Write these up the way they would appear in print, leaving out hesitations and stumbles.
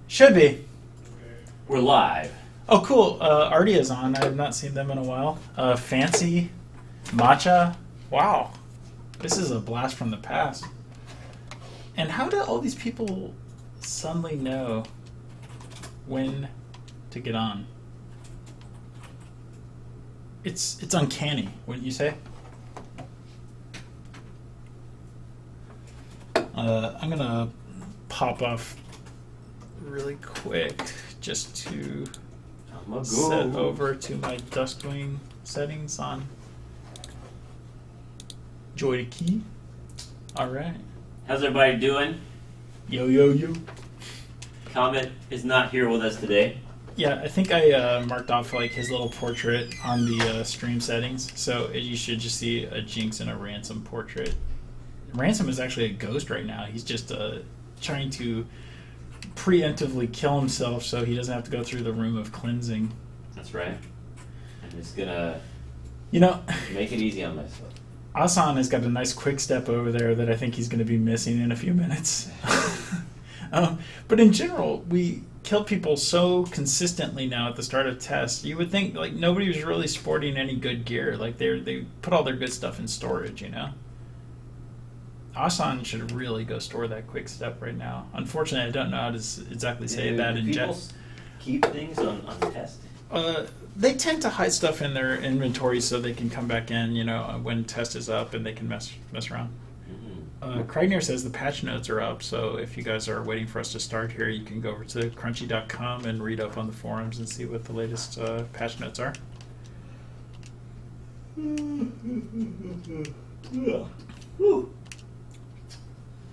Should be. We're live. Oh, cool. Artie is on. I have not seen them in a while. Fancy. Matcha. Wow. This is a blast from the past. And how do all these people suddenly know when to get on? It's uncanny, wouldn't you say? I'm going to pop off really quick just to set over to my Dustwing settings on Joy to Key. All right. How's everybody doing? Yo, yo, yo. Comet is not here with us today. Yeah, I think I marked off like his little portrait on the stream settings, so you should just see a Jinx and a Ransom portrait. Ransom is actually a ghost right now. He's just trying to preemptively kill himself so he doesn't have to go through the room of cleansing. That's right. I'm just gonna make it easy on myself. Asan has got a nice quick step over there that I think he's going to be missing in a few minutes. But in general, we kill people so consistently now at the start of tests. You would think like nobody was really sporting any good gear. Like they put all their good stuff in storage, Asan should really go store that quick step right now. Unfortunately, I don't know how to exactly say that in people keep things on test? They tend to hide stuff in their inventory so they can come back in, when test is up and they can mess around. Kragner says the patch notes are up, so if you guys are waiting for us to start here, you can go over to crunchy.com and read up on the forums and see what the latest patch notes are.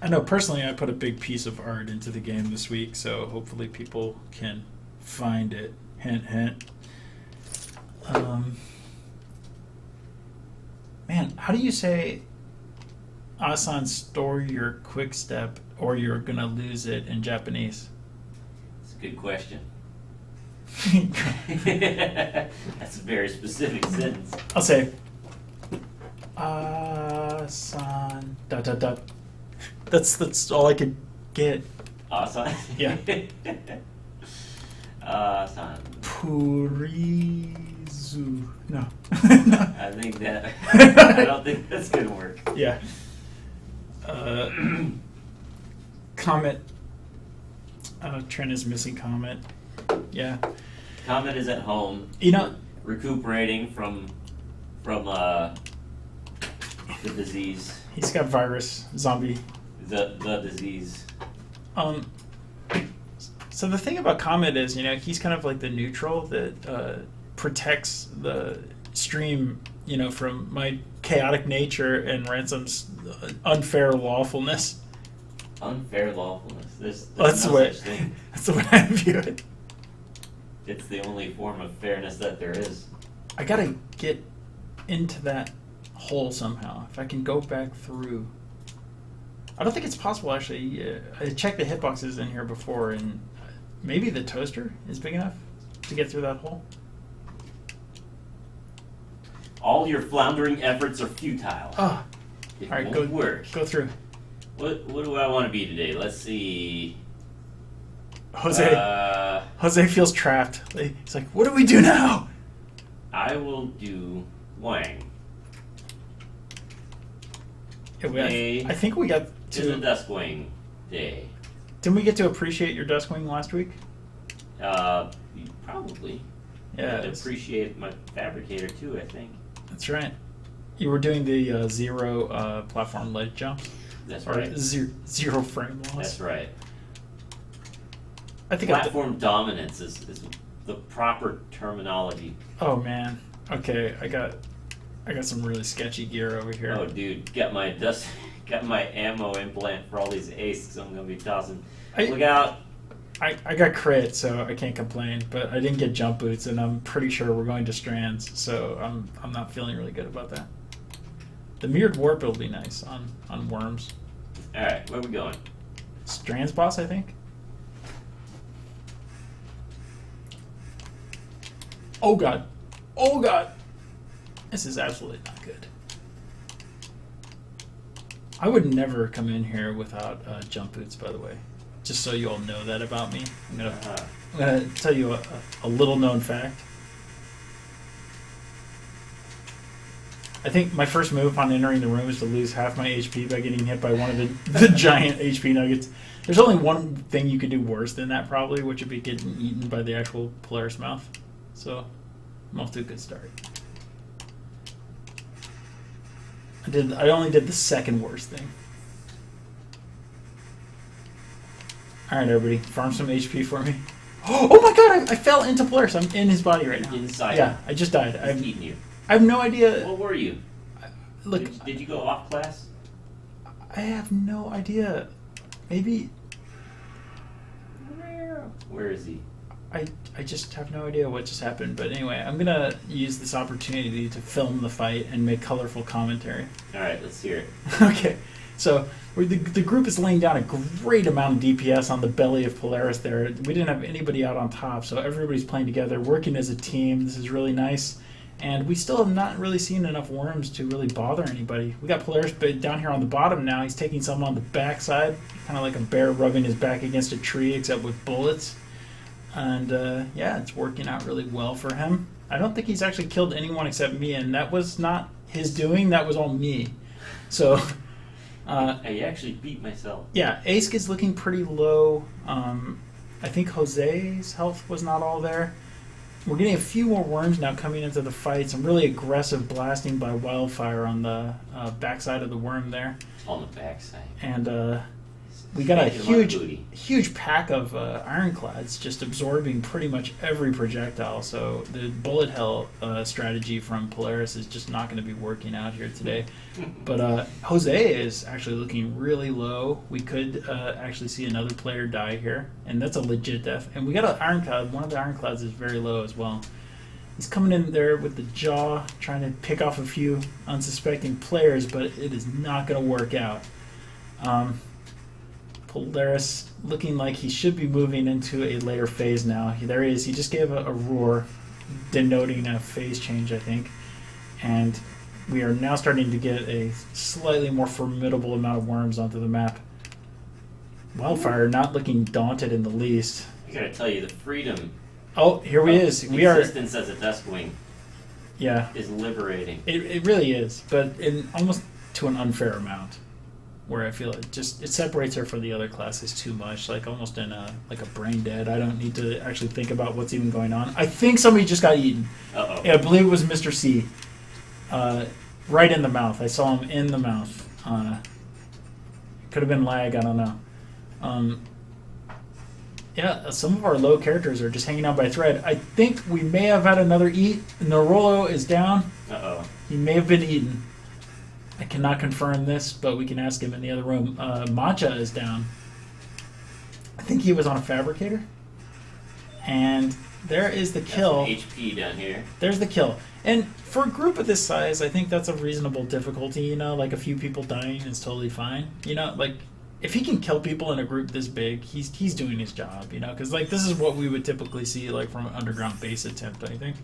I know personally I put a big piece of art into the game this week, so hopefully people can find it. Hint, hint. Man, how do you say Asan, store your quick step or you're gonna lose it in Japanese? That's a good question. That's a very specific sentence. I'll say Asan ... That's all I could get. Asan? Yeah. Asan. Purizu. No. I think that. I don't think that's gonna work. Yeah. Comet. Trent is missing Comet. Yeah. Comet is at home. Recuperating from the disease. He's got virus, zombie. The disease. So the thing about Comet is, he's kind of like the neutral that protects the stream, from my chaotic nature and Ransom's unfair lawfulness. Unfair lawfulness. There's that's no such thing. That's the way I view it. It's the only form of fairness that there is. I gotta get into that hole somehow. If I can go back through. I don't think it's possible, actually. I checked the hitboxes in here before, and maybe the toaster is big enough to get through that hole. All your floundering efforts are futile. Oh. It All right, won't work. Go through. What do I want to be today? Let's see. Jose feels trapped. He's like, what do we do now? I will do Wang. Yeah, I think we got to... It's a Duskwing day. Didn't we get to appreciate your Duskwing last week? Probably. Yeah. I appreciate my Fabricator too, I think. That's right. You were doing the zero platform ledge jumps? That's or right. Zero frame loss? That's right. I think platform dominance is the proper terminology. Oh man. Okay, I got some really sketchy gear over here. Oh dude, got my ammo implant for all these aces I'm gonna be tossing. Look out. I got crit, so I can't complain, but I didn't get jump boots, and I'm pretty sure we're going to Strands, so I'm not feeling really good about that. The mirrored warp will be nice on worms. Alright, where are we going? Strands boss, I think. Oh god. Oh god. This is absolutely not good. I would never come in here without jump boots, by the way. just so you all know that about me. I'm Uh-huh. gonna tell you a little known fact. I think my first move upon entering the room is to lose half my HP by getting hit by one of the giant HP nuggets. There's only one thing you could do worse than that, probably, which would be getting eaten by the actual Polaris mouth. So, I'm off to a good start. I only did the second worst thing. Alright, everybody, farm some HP for me. Oh my god, I fell into Polaris. I'm in his body right now. Inside. Yeah, I just died. He's eating you. I have no idea. What were you? Look, Did you go off class? I have no idea. Maybe Where is he? I just have no idea what just happened. But anyway, I'm gonna use this opportunity to film the fight and make colorful commentary. All right, let's hear it. Okay, so the group is laying down a great amount of DPS on the belly of Polaris there. We didn't have anybody out on top, so everybody's playing together, working as a team. This is really nice. And we still have not really seen enough worms to really bother anybody. We got Polaris down here on the bottom now. He's taking some on the backside, kind of like a bear rubbing his back against a tree, except with bullets. And yeah, it's working out really well for him. I don't think he's actually killed anyone except me, and that was not his doing. That was all me. So I actually beat myself. yeah, Ace is looking pretty low. I think Jose's health was not all there. We're getting a few more worms now coming into the fight. Some really aggressive blasting by wildfire on the backside of the worm there. On the backside. And we got a Making a lot of booty. huge pack of ironclads just absorbing pretty much every projectile. So the bullet hell strategy from Polaris is just not going to be working out here today. But Jose is actually looking really low. We could actually see another player die here, and that's a legit death. And we got an ironclad. One of the ironclads is very low as well. He's coming in there with the jaw, trying to pick off a few unsuspecting players, but it is not going to work out. Polaris looking like he should be moving into a later phase now. There he is. He just gave a roar denoting a phase change, I think. And we are now starting to get a slightly more formidable amount of worms onto the map. Wildfire not looking daunted in the least. I gotta tell you, the freedom Oh, here he is. We are. existence as a Duskwing Yeah, is liberating. it really is, but in almost to an unfair amount. Where I feel it separates her from the other classes too much, like almost in a brain dead. I don't need to actually think about what's even going on. I think somebody just got eaten. Uh-oh. Yeah, I believe it was Mr. C. Right in the mouth. I saw him in the mouth. Could have been lag. I don't know. Yeah, some of our low characters are just hanging out by a thread. I think we may have had another eat. Norolo is down. Uh-oh. He may have been eaten. I cannot confirm this, but we can ask him in the other room. Matcha is down. I think he was on a fabricator. And there is the kill. Got some HP down here. There's the kill. And for a group of this size, I think that's a reasonable difficulty, you know, like a few people dying is totally fine. You know, like if he can kill people in a group this big, he's doing his job, you know, because like this is what we would typically see like from an underground base attempt, I think.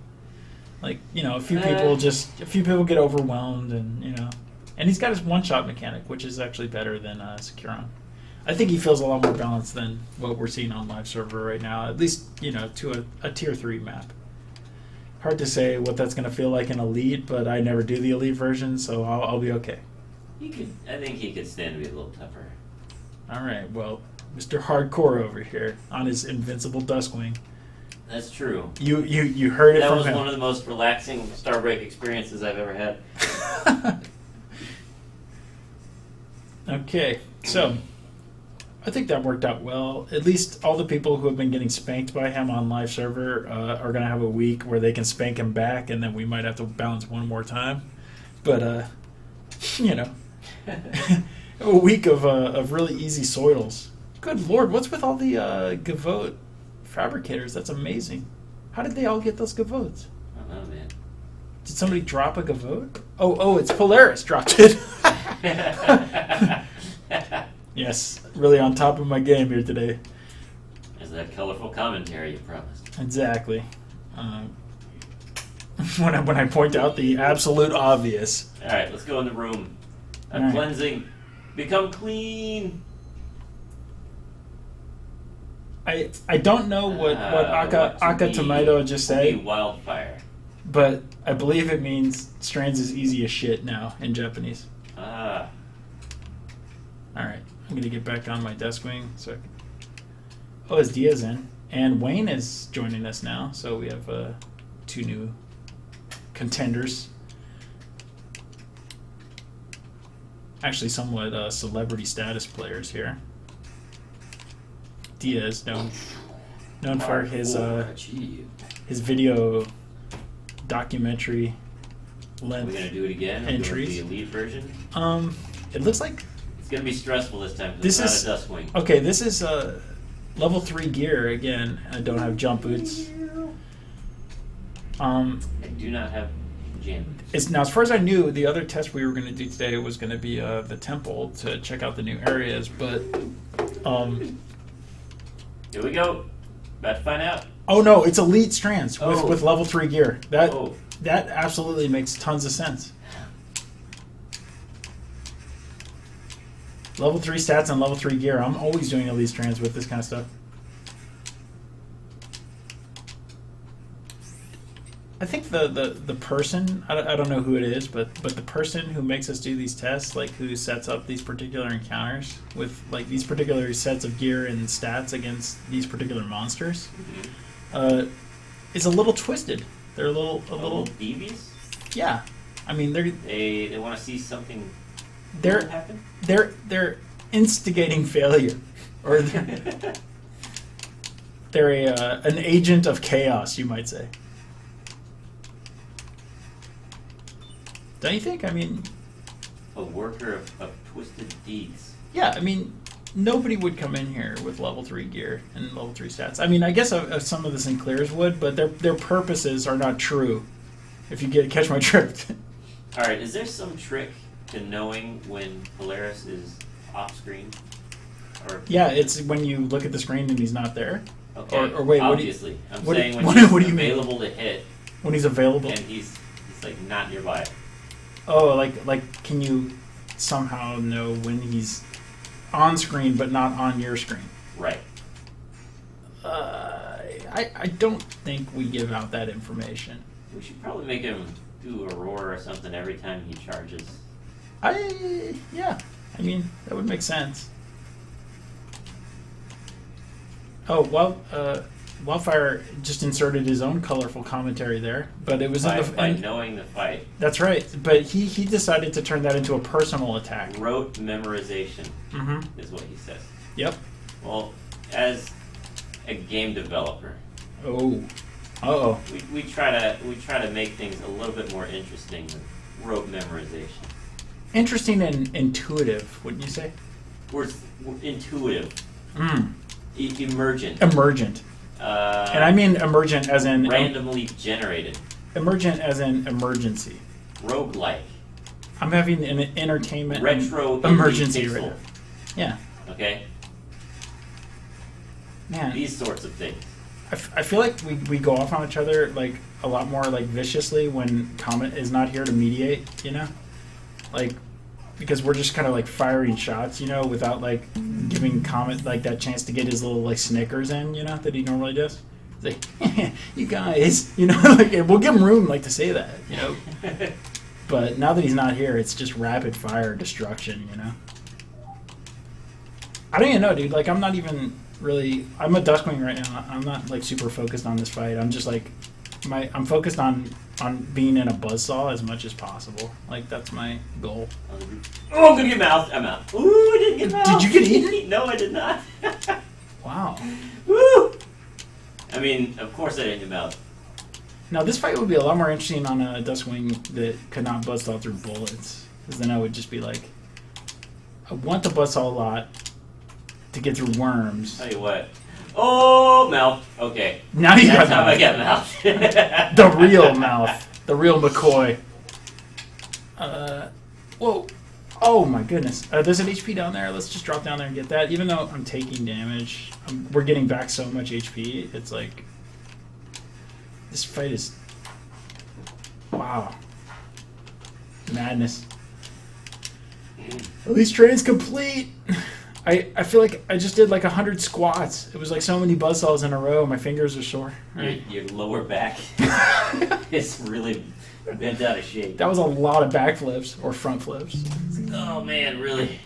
Like, you know, a few people get overwhelmed and, you know. And he's got his one-shot mechanic, which is actually better than Securon. I think he feels a lot more balanced than what we're seeing on live server right now, at least, you know, to a tier 3 map. Hard to say what that's going to feel like in Elite, but I never do the Elite version, so I'll be okay. I think he could stand to be a little tougher. All right, well, Mr. Hardcore over here on his invincible Duskwing. That's true. You heard it That from was him. one of the most relaxing Starbreak experiences I've ever had. Okay, so I think that worked out well. At least all the people who have been getting spanked by him on live server are going to have a week where they can spank him back, and then we might have to balance one more time. But, you know, a week of really easy soils. Good lord, what's with all the Gavote fabricators? That's amazing. How did they all get those Gavotes? I don't know, man. Did somebody drop a Gavote? Oh, it's Polaris dropped it. Yes, really on top of my game here today. There's that colorful commentary you promised. Exactly. When I point out the absolute obvious. All right, let's go in the room. All right. Cleansing. Become clean. I don't know what Aka Tomato just said, Wildfire. but I believe it means Strands is easy as shit now in Japanese. Ah. All right, I'm gonna get back on my desk wing. Oh, is Diaz in? And Wayne is joining us now, so we have 2 new contenders. Actually, somewhat celebrity status players here. Diaz, known for his video documentary length. Are we gonna do it again? Entries. The elite version. It looks like It's gonna be stressful this time. 'Cause this it's is not a dust wing. okay. This is level 3 gear again. I don't have jump boots. I do not have jam. It's now, as far as I knew, the other test we were going to do today was going to be the temple to check out the new areas. But Here we go. About to find out. oh no, it's elite strands Oh. with level 3 gear. That Oh. that absolutely makes tons of sense. Level 3 stats and level 3 gear. I'm always doing elite strands with this kind of stuff. I think the person, I don't know who it is, but the person who makes us do these tests, like who sets up these particular encounters with like these particular sets of gear and stats against these particular monsters, is a little twisted. They're a little BBs? yeah. I mean They want to see something they're happen. they're instigating failure, or they're an agent of chaos, you might say. Don't you think? I mean, A worker of twisted deeds. yeah. I mean, nobody would come in here with level 3 gear and level 3 stats. I mean, I guess some of the Sinclairs would, but their purposes are not true. If you catch my drift. All right. Is there some trick to knowing when Polaris is off screen? Or Yeah, it's when you look at the screen and he's not there. okay. or wait, what do you- obviously, I'm what do- saying when what- he's what do you mean? available to hit When he's available. and he's like not nearby. Oh, like can you somehow know when he's on screen but not on your screen? Right. I don't think we give out that information. We should probably make him do Aurora or something every time he charges. Yeah. I mean, that would make sense. Oh, well, Wildfire just inserted his own colorful commentary there, but it was By knowing the fight. That's right, but he decided to turn that into a personal attack. Rote memorization Mm-hmm. is what he says. Yep. Well, as a game developer, Oh. Uh-oh. we try to make things a little bit more interesting with rote memorization. Interesting and intuitive, wouldn't you say? We're intuitive, Mm. emergent, Emergent. And I mean emergent as in randomly generated, emergent as in emergency. roguelike, I'm having an entertainment retro emergency indie right pixel. now. Yeah. Okay, Man, these sorts of things. I feel like we go off on each other like a lot more like viciously when Comet is not here to mediate, you know? Like, because we're just kind of like firing shots, you know, without like giving Comet like that chance to get his little like Snickers in, you know, that he normally does. It's like, you guys, you know, like we'll give him room like to say that, you know. But now that he's not here, it's just rapid fire destruction, you know. I don't even know, dude. Like, I'm not even really. I'm a Duskwing right now. I'm not like super focused on this fight. I'm just like, I'm focused on being in a buzzsaw as much as possible. Like that's my goal. Oh, I'm gonna get mouthed. I'm out. Ooh, I didn't get mouthed. Did you get eaten? No, I did not. Wow. Woo! I mean, of course I didn't get mouthed. Now this fight would be a lot more interesting on a Duskwing that could not buzzsaw through bullets, because then I would just be like, I want the buzzsaw a lot to get through worms. Tell you what. Oh, mouth. Okay. Now you That's got how I mouth. get mouth. The real mouth. The real McCoy. Whoa. Oh my goodness. There's an HP down there. Let's just drop down there and get that. Even though I'm taking damage, we're getting back so much HP. It's like... This fight is... Wow. Madness. At least train's complete. I feel like I just did like 100 squats. It was like so many buzzsaws in a row. My fingers are sore. Your lower back is really bent out of shape. That was a lot of back flips or front flips. Oh man, really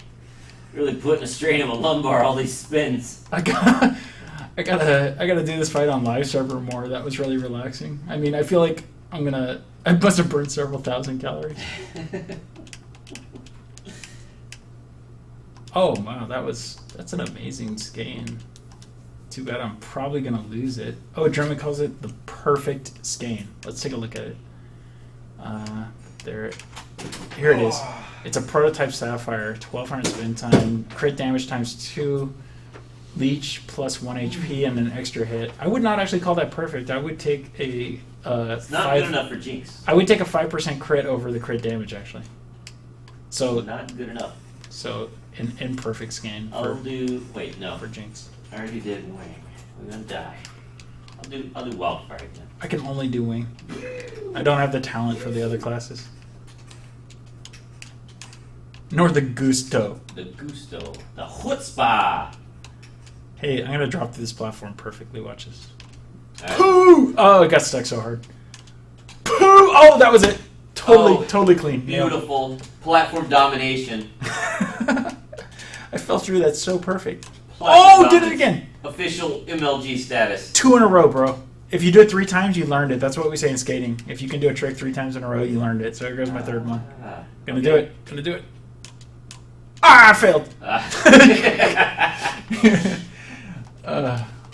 putting a strain on my lumbar. All these spins. I gotta do this fight on live server more. That was really relaxing. I mean, I feel like I must have burned several thousand calories. Oh wow, that's an amazing skein. Too bad I'm probably gonna lose it. Oh, Drummond calls it the perfect skein. Let's take a look at it. Here it is. It's a prototype Sapphire, 1200 spin time, crit damage times 2, leech plus 1 HP, and an extra hit. I would not actually call that perfect. I would take a It's not good enough for Jinx. I would take a 5% crit over the crit damage actually. So not good enough. So an imperfect scan. I'll do. Wait, no. For Jinx. I already did wing. We're gonna die. I'll do wildfire again. I can only do wing. I don't have the talent for the other classes. Nor the gusto. The gusto. The chutzpah. Hey, I'm gonna drop to this platform perfectly. Watch this. Right. Poo! Oh, it got stuck so hard. Poo! Oh, that was it. Totally clean. Beautiful. Platform domination. I fell through that so perfect. Platform did it again. Official MLG status. 2 in a row, bro. If you do it 3 times, you learned it. That's what we say in skating. If you can do a trick 3 times in a row, you learned it. So here goes my third one. Gonna do it. Gonna do it. Ah, I failed.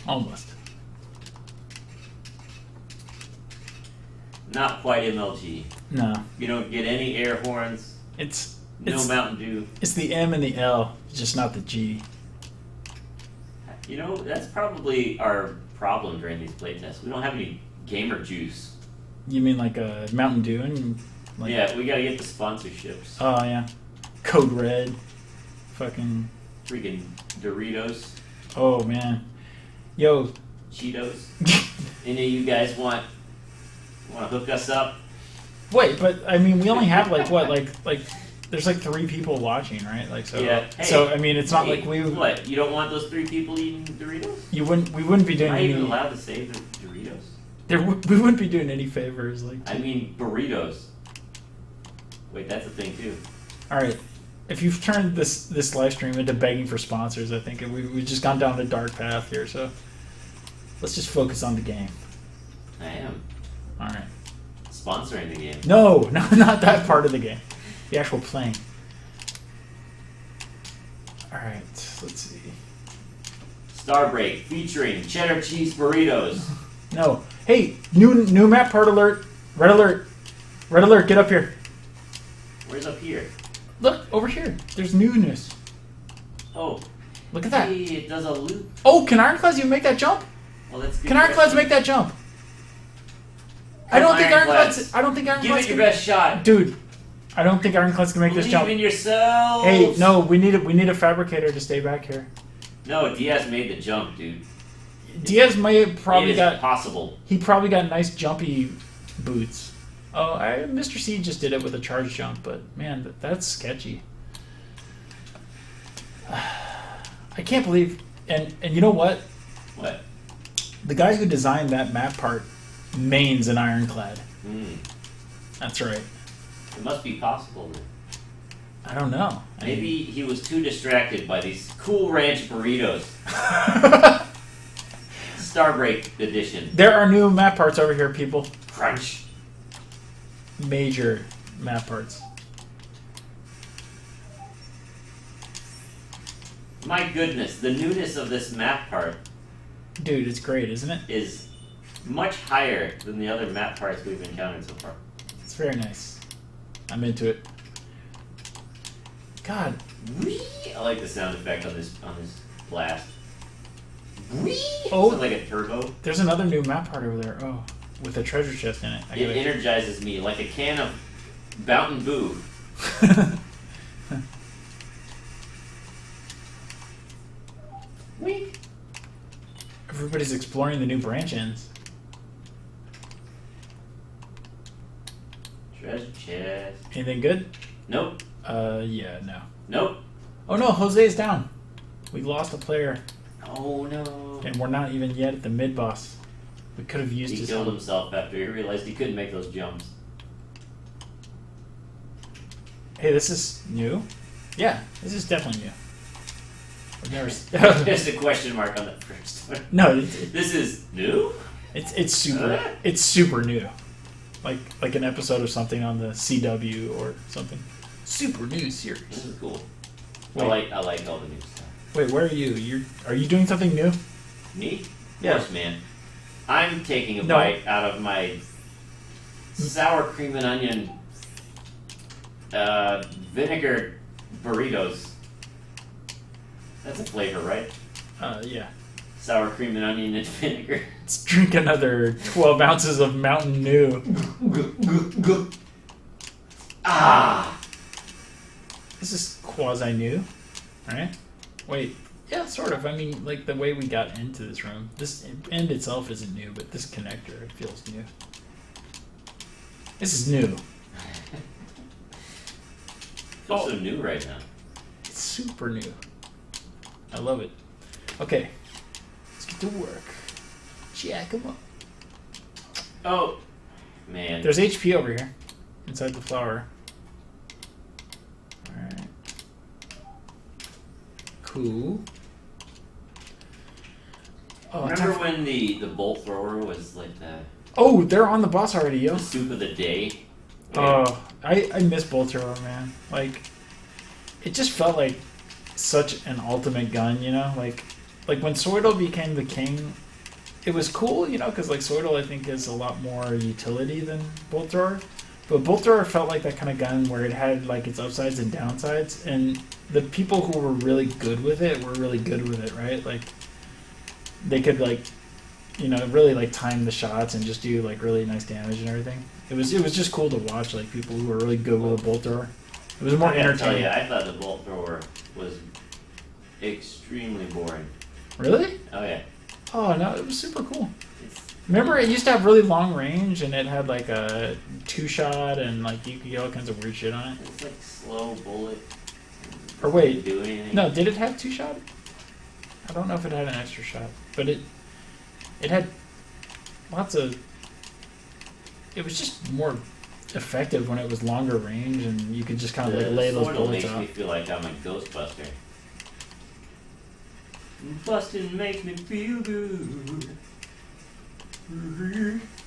Almost. Not quite MLG. No. You don't get any air horns. It's Mountain Dew. It's the M and the L, just not the G. You know, that's probably our problem during these play tests. We don't have any gamer juice. You mean like a Mountain Dew and like? Yeah, we gotta get the sponsorships. Oh yeah, Code Red, fucking Freaking Doritos. Oh man, yo, Cheetos. Any of you guys want to hook us up? Wait, but I mean, we only have like what, like there's like 3 people watching, right? Like so. Yeah. Hey, so I mean, it's not like we. What? You don't want those 3 people eating Doritos? We wouldn't be doing Am I any. even allowed to say the Doritos? We wouldn't be doing any favors, like. I mean burritos. Wait, that's a thing too. All right. If you've turned this live stream into begging for sponsors, I think we've just gone down a dark path here. So let's just focus on the game. I am All right. sponsoring the game. No, not that part of the game. The actual playing. All right. Let's see. Starbreak featuring cheddar cheese burritos. No. Hey, new map part alert. Red alert. Red alert. Get up here. Where's up here? Look over here. There's newness. Oh. Look at that. Hey, it does a loop. Oh, can Ironclads even make that jump? Well, that's good. Can Ironclads make that jump? I don't think Ironclads. Give it your best shot, dude. I don't think Ironclads can make this jump. Believe in yourself. Hey, no, we need a fabricator to stay back here. No, Diaz made the jump, dude. Diaz may have probably it is possible. He probably got nice jumpy boots. Oh, Mr. C just did it with a charge jump, but man, that's sketchy. I can't believe, and you know what? What? The guy who designed that map part mains an Ironclad. That's right. It must be possible then. I don't know. Maybe he was too distracted by these Cool Ranch burritos. Starbreak edition. There are new map parts over here, people. Crunch. Major map parts. My goodness, the newness of this map part Dude, it's great, isn't it? is much higher than the other map parts we've encountered so far. It's very nice. I'm into it. God. Whee! I like the sound effect on this blast. Whee! Oh. Sounds like a turbo. There's another new map part over there. Oh, with a treasure chest in it. It energizes me like a can of Mountain Dew. Whee! Everybody's exploring the new branch ends. Treasure chest. Anything good? Nope. Yeah, no. Nope. Oh no, Jose is down. We lost a player, Oh no. and we're not even yet at the mid boss. We could have used He his killed help. himself after he realized he couldn't make those jumps. Hey, this is new. Yeah, this is definitely new. I've never. There's a question mark on that first one. No, This is new? it's super new, like an episode of something on the CW or something. Super new series. This is cool. Wait. I like all the new stuff. Wait, where are you? Are you doing something new? Me? Of Yeah. course, man. I'm taking a No. bite out of my sour cream and onion vinegar burritos. That's a flavor, right? Yeah. Sour cream and onion and vinegar. Let's drink another 12 ounces of Mountain Dew. Ah! This is quasi new, right? Wait, yeah, sort of. I mean, like the way we got into this room. This end itself isn't new, but this connector, it feels new. This is new. Feels so new right now. It's super new. I love it. Okay, let's get to work. Jack 'em up. Oh, man. There's HP over here, inside the flower. Alright. Cool. Oh, Remember time- when the bolt thrower was like oh, they're on the boss already, yo. the soup of the day? Oh, I miss Bolt Thrower, man. Like, it just felt like such an ultimate gun, you know? Like when Soidel became the king, it was cool, you know, because like Soidel, I think, is a lot more utility than Bolt Thrower. But Bolt Thrower felt like that kind of gun where it had like its upsides and downsides, and the people who were really good with it were really good with it, right? Like, they could like, you know, really like time the shots and just do like really nice damage and everything. It was just cool to watch like people who were really good with a bolt thrower. It was more I gotta tell entertaining. you, I thought the bolt thrower was extremely boring. Really? Oh yeah. Oh no, it was super cool. It's, Remember, it used to have really long range and it had like a 2-shot and like you could get all kinds of weird shit on it. it's like slow bullet. Or wait, Do anything. no, did it have 2-shot? I don't know if it had an extra shot, but it had lots of. It was just more effective when it was longer range, and you could just kind of like lay those Soidel bullets makes me out. feel like I'm a Ghostbuster. Busting makes me feel good.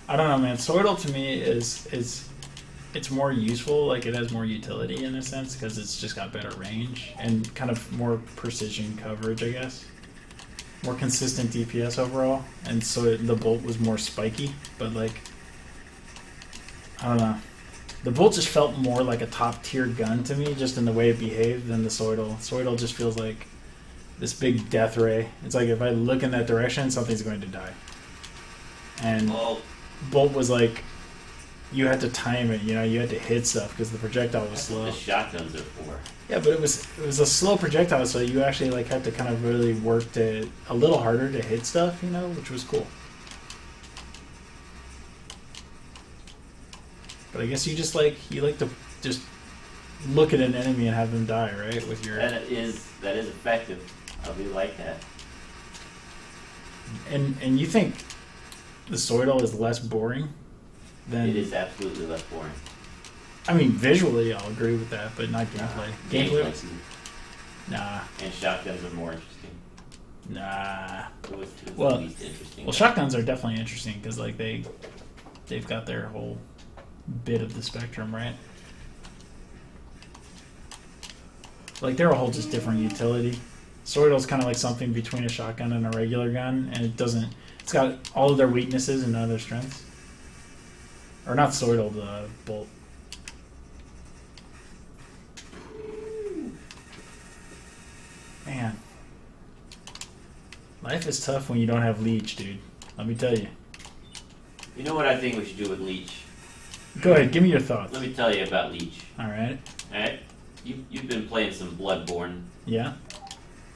I don't know, man. Soidel to me is it's more useful. Like it has more utility in a sense because it's just got better range and kind of more precision coverage, I guess. More consistent DPS overall, and so the bolt was more spiky. But like, I don't know. The bolt just felt more like a top tier gun to me, just in the way it behaved, than the Soidel. Soidel just feels like this big death ray. It's like if I look in that direction, something's going to die. And Well, Bolt was like, you had to time it, you know, you had to hit stuff because the projectile was that's what slow. the shotguns are for. Yeah, but it was a slow projectile, so you actually like had to kind of really work to a little harder to hit stuff, you know, which was cool. But I guess you like to just look at an enemy and have them die, right? With your That is effective. I really like that. and you think the Soidel is less boring than It is absolutely less boring. I mean, visually, I'll agree with that, but not gameplay. Gameplay, nah, And shotguns are more interesting. nah. It was Well- the least interesting. Well, shotguns are definitely interesting because like they've got their whole bit of the spectrum, right? Like they're a whole just different utility. Soidel's kind of like something between a shotgun and a regular gun, and it's got all of their weaknesses and none of their strengths. Or not Soidel, the Bolt. Man. Life is tough when you don't have Leech, dude. Let me tell you. You know what I think we should do with Leech? Go ahead, give me your thoughts. Let me tell you about Leech. Alright. Alright? You've been playing some Bloodborne. Yeah.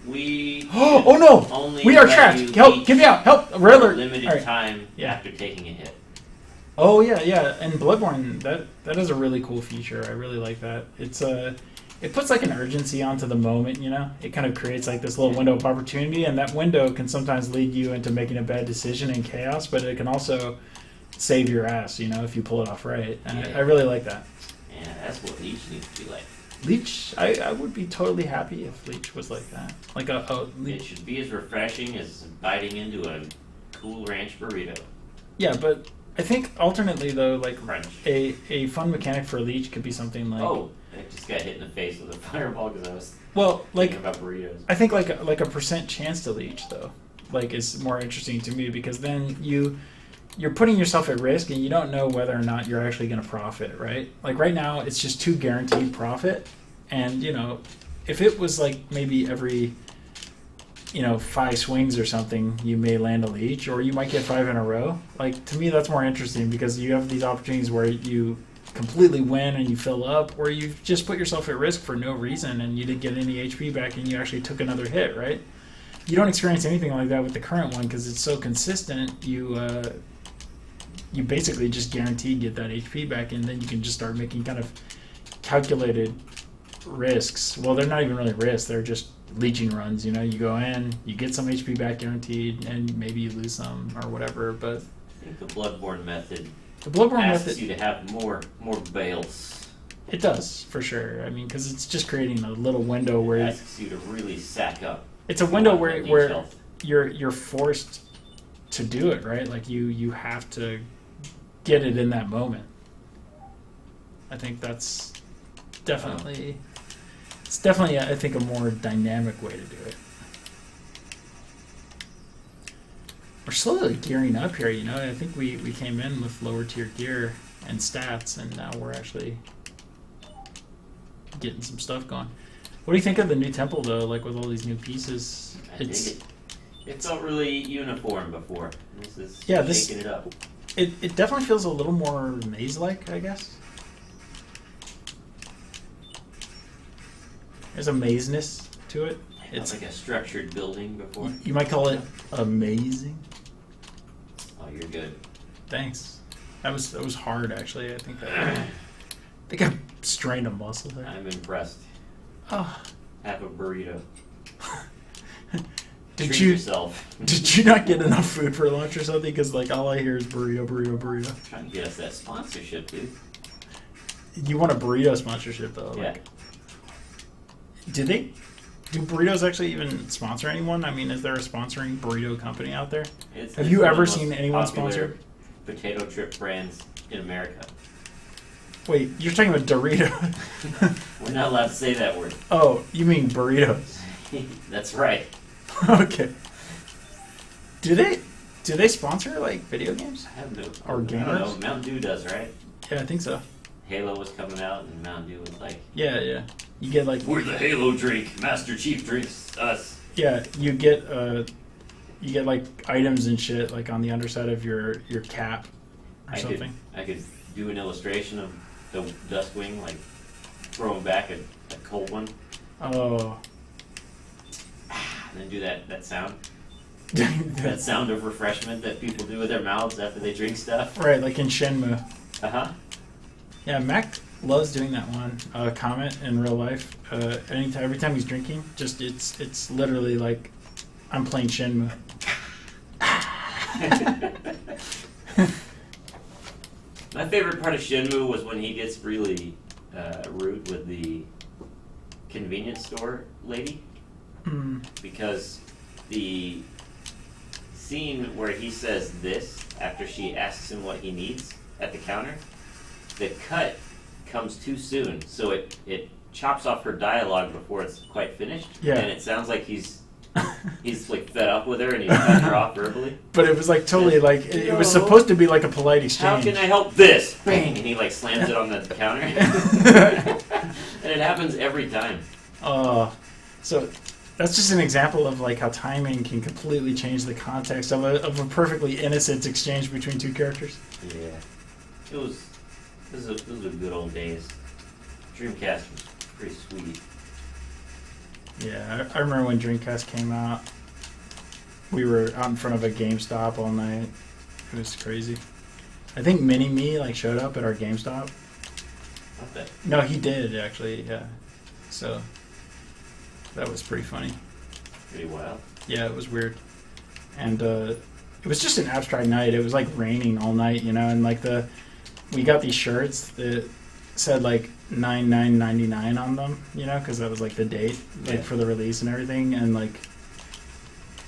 We Oh no! only We are let trapped! you Help! leech Get me out! Help! for Red a alert! limited Alright. time Yeah. after taking a hit. Oh yeah, yeah. And Bloodborne, that is a really cool feature. I really like that. It's it puts like an urgency onto the moment, you know? It kind of creates like this little window of opportunity, and that window can sometimes lead you into making a bad decision in chaos, but it can also save your ass, you know, if you pull it off right. And I really like that. Yeah, that's what Leech needs to be like. Leech, I would be totally happy if Leech was like that. Like a It Leech. should be as refreshing as biting into a Cool Ranch burrito. Yeah, but I think alternately though, like Crunch. a fun mechanic for Leech could be something like I just got hit in the face with a fireball because I was well, like thinking about burritos. I think like a percent chance to Leech though, like is more interesting to me because then you're putting yourself at risk and you don't know whether or not you're actually going to profit, right? Like right now it's just 2 guaranteed profit, and you know if it was like maybe every 5 swings or something you may land a Leech, or you might get 5 in a row. Like to me that's more interesting because you have these opportunities where you completely win and you fill up, or you just put yourself at risk for no reason and you didn't get any HP back and you actually took another hit, right? You don't experience anything like that with the current one because it's so consistent. You basically just guaranteed get that HP back, and then you can just start making kind of calculated risks. Well, they're not even really risks; they're just leeching runs. You know, you go in, you get some HP back guaranteed, and maybe you lose some or whatever. But I think the Bloodborne method the Bloodborne asks method, you to have more bales. it does for sure. I mean, because it's just creating a little window It where asks you to really sack up. it's a window on each where health. you're forced to do it, right? Like you have to get it in that moment. I think that's definitely I think a more dynamic way to do it. We're slowly gearing up here, you know. I think we came in with lower tier gear and stats, and now we're actually getting some stuff going. What do you think of the new temple though, like with all these new pieces? I dig it. It felt really uniform before. This is shaking it up. It definitely feels a little more maze-like, I guess. There's a mazeness to it. It's like a structured building before. You might call it amazing. Oh, you're good. Thanks. That was hard actually. I think I strained a muscle there. I'm impressed. Oh. Have a burrito. Did Treat you yourself. Did you not get enough food for lunch or something? Because like all I hear is burrito, burrito, burrito. Trying to get us that sponsorship, dude. You want a burrito sponsorship though? Yeah. Like, do burritos actually even sponsor anyone? I mean, is there a sponsoring burrito company out there? Have you one of ever the seen most anyone popular sponsor? potato chip brands in America. Wait, you're talking about Dorito? We're not allowed to say that word. Oh, you mean burritos? That's right. Okay. Do they sponsor like video games? I have no. Or I don't know. gamers? Mountain Dew does, right? Yeah, I think so. Halo was coming out, and Mountain Dew was like, Yeah. You get like "We're the Halo drink. Master Chief drinks us." yeah, you get like items and shit like on the underside of your cap or something. I could do an illustration of the Duskwing, like throwing back a cold one, Oh. and then do that sound. That sound of refreshment that people do with their mouths after they drink stuff. Right, like in Shenmue. Yeah, Mac loves doing that one comment in real life. Every time he's drinking, just it's literally like I'm playing Shenmue. My favorite part of Shenmue was when he gets really rude with the convenience store lady, because the scene where he says this after she asks him what he needs at the counter, the cut comes too soon, so it chops off her dialogue before it's quite finished, Yeah. and it sounds like he's like fed up with her and he's cut her off verbally. But it was like totally like it was No. supposed to be like a polite exchange. How can I help this? Bang! And he like slams it on the counter. And it happens every time. So that's just an example of like how timing can completely change the context of a perfectly innocent exchange between two characters. Yeah. Those are good old days. Dreamcast was pretty sweet. Yeah, I remember when Dreamcast came out. We were out in front of a GameStop all night. It was crazy. I think Mini-Me like showed up at our GameStop. What the? No, he did actually. Yeah. So that was pretty funny. Pretty wild. Yeah, it was weird. And it was just an abstract night. It was like raining all night, you know, and like we got these shirts that said like 99.99 on them, you know, because that was like the date like for the release and everything, and like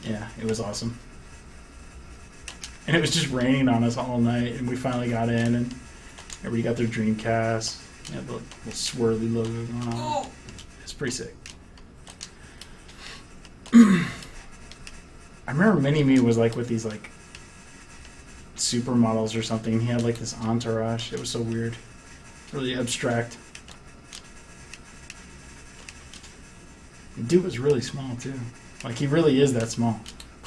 yeah, it was awesome. And it was just raining on us all night, and we finally got in, and everybody got their Dreamcast. Yeah, the little swirly logo going on. It's pretty sick. I remember Mini-Me was like with these like supermodels or something. He had like this entourage. It was so weird. Really abstract. The dude was really small too. Like he really is that small.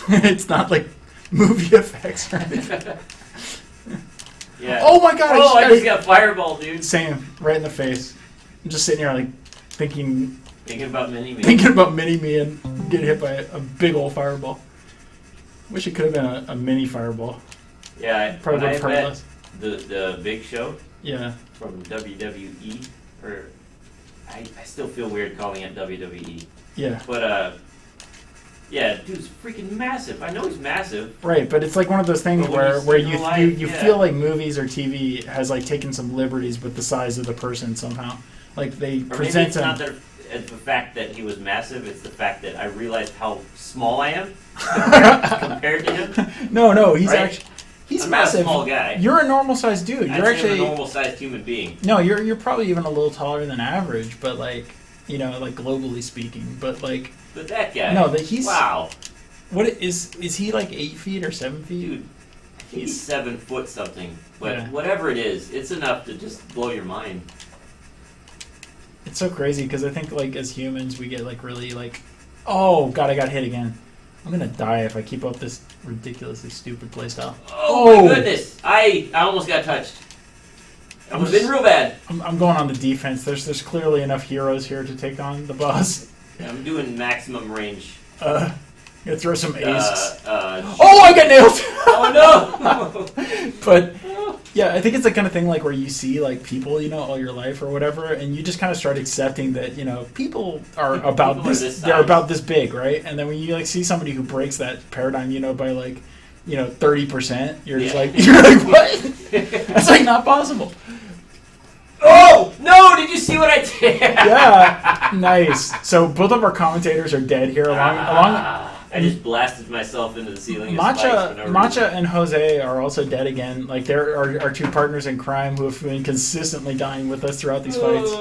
It's not like movie effects or anything. Yeah. Oh my god! I just got fireball, dude. Same, right in the face. I'm just sitting here like thinking about Mini-Me. Thinking about Mini-Me and getting hit by a big old fireball. Wish it could have been a mini fireball. Yeah, Probably when would have I hurt met less. the Big Show Yeah. from WWE, or I still feel weird calling it WWE. Yeah. But yeah, dude's freaking massive. I know he's massive. Right, but it's like one of those things But when you where see you him live, you yeah. feel like movies or TV has like taken some liberties with the size of the person somehow. Like they Or maybe present it's not the fact that he was massive, it's the fact that I realized how small I am compared to him. No, he's Right? actually he's I'm massive. not a small guy. You're a normal sized dude. I'd You're say actually I'm a normal-sized human being. No, you're probably even a little taller than average, but like, you know, like globally speaking, but like But that guy. No, that he's wow. What is he like 8 feet or 7 feet? Dude, I think he's 7 foot something. But Yeah. whatever it is, it's enough to just blow your mind. It's so crazy because I think like as humans we get like really like, oh god, I got hit again. I'm gonna die if I keep up this ridiculously stupid playstyle. Oh my goodness! I almost got touched. I would have been real bad. I'm going on the defense. There's clearly enough heroes here to take on the boss. I'm doing maximum range. Gonna throw some aces. Oh, I got nailed! Oh no! But yeah, I think it's the kind of thing like where you see like people, you know, all your life or whatever, and you just kind of start accepting that, you know, people are about People are this. this They're size. about this big, right? And then when you like see somebody who breaks that paradigm, you know, by like, you know, 30%, you're just Yeah. like, you're like, what? That's like not possible. Oh no! Did you see what I did? Yeah, nice. So both of our commentators are dead here. Along. I just blasted myself into the ceiling. of spikes for no reason. Matcha and Jose are also dead again. Like they're our two partners in crime who have been consistently dying with us throughout these fights.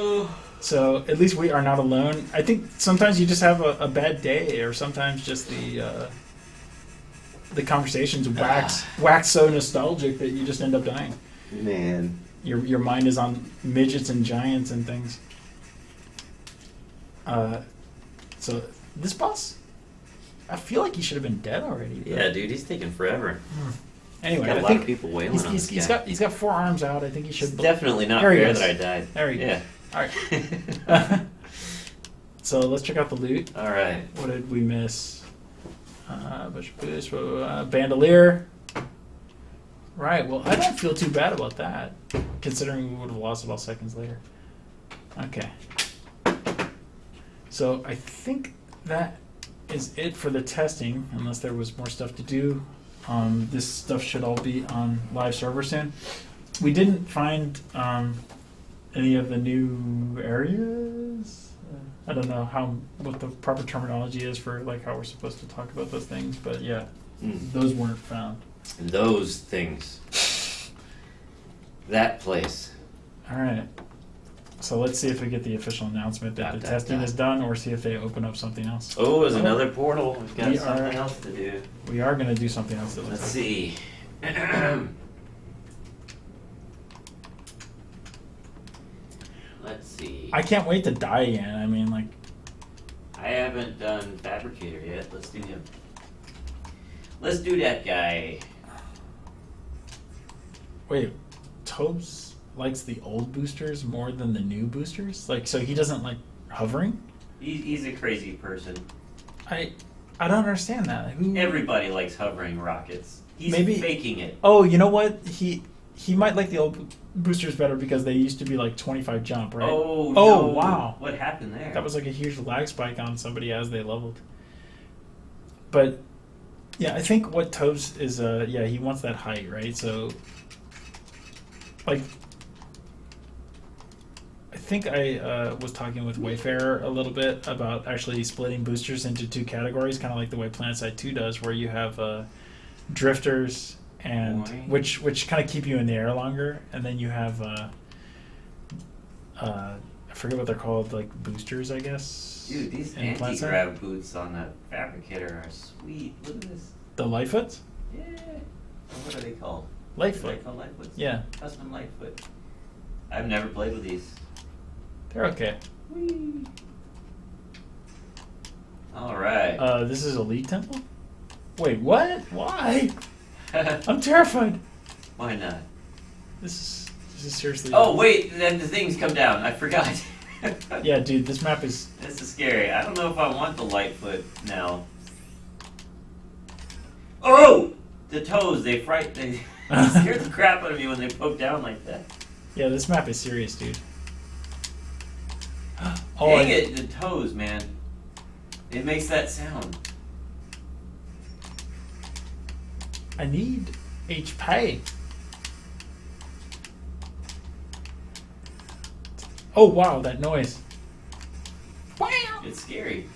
So at least we are not alone. I think sometimes you just have a bad day, or sometimes just the conversations wax so nostalgic that you just end up dying. Man. Your mind is on midgets and giants and things. So this boss, I feel like he should have been dead already. but- Yeah, dude, he's taking forever. Anyway, Got a I lot think of people wailing he's, on he's, this he's guy. got 4 arms out. I think he should. It's definitely not There he fair is. that I died. There he Yeah. All right. So let's check out the loot. All right. What did we miss? Bandolier. Right. Well, I don't feel too bad about that, considering we would have lost it all seconds later. Okay. So I think that is it for the testing, unless there was more stuff to do. This stuff should all be on live server soon. We didn't find any of the new areas. I don't know what the proper terminology is for like how we're supposed to talk about those things, but yeah, those weren't found. Those things. That place. All right. So let's see if we get the official announcement that the testing is done, or see if they open up something else. Oh, there's another portal. We've got We something are- else to do. We are going to do something else. That looks Let's like. see. Let's see. I can't wait to die again. I mean, like, I haven't done Fabricator yet. Let's do him. Let's do that guy. wait, Tobes likes the old boosters more than the new boosters? Like, so he doesn't like hovering? He's a crazy person. I don't understand that. Who? Everybody likes hovering rockets. He's Maybe- faking it. Oh, you know what? he might like the old boosters better because they used to be like 25 jump, right? Oh, Oh, no. wow. What happened there? That was like a huge lag spike on somebody as they leveled. But yeah, I think what Toves is, he wants that height, right? So, like, I think I was talking with Wayfarer a little bit about actually splitting boosters into two categories, kind of like the way PlanetSide 2 does, where you have drifters and which kind of keep you in the air longer, and then you have I forget what they're called, like boosters, I guess. Dude, these anti-grav boots on that Fabricator are sweet. Look at this. The Lightfoots? Yeah. What are they called? Lightfoot. Are they called Lightfoots? Yeah. Custom Lightfoot. I've never played with these. They're okay. Whee. All right. This is Elite Temple? Wait, what? Why? I'm terrified. Why not? This is seriously. Oh wait, then the things come down. I forgot. Yeah, dude, this map is. This is scary. I don't know if I want the Lightfoot now. Oh, the toes. They scare the crap out of me when they poke down like that. Yeah, this map is serious, dude. Dang it, the toes, man. It makes that sound. I need HP. Oh wow, that noise. Wow. It's scary.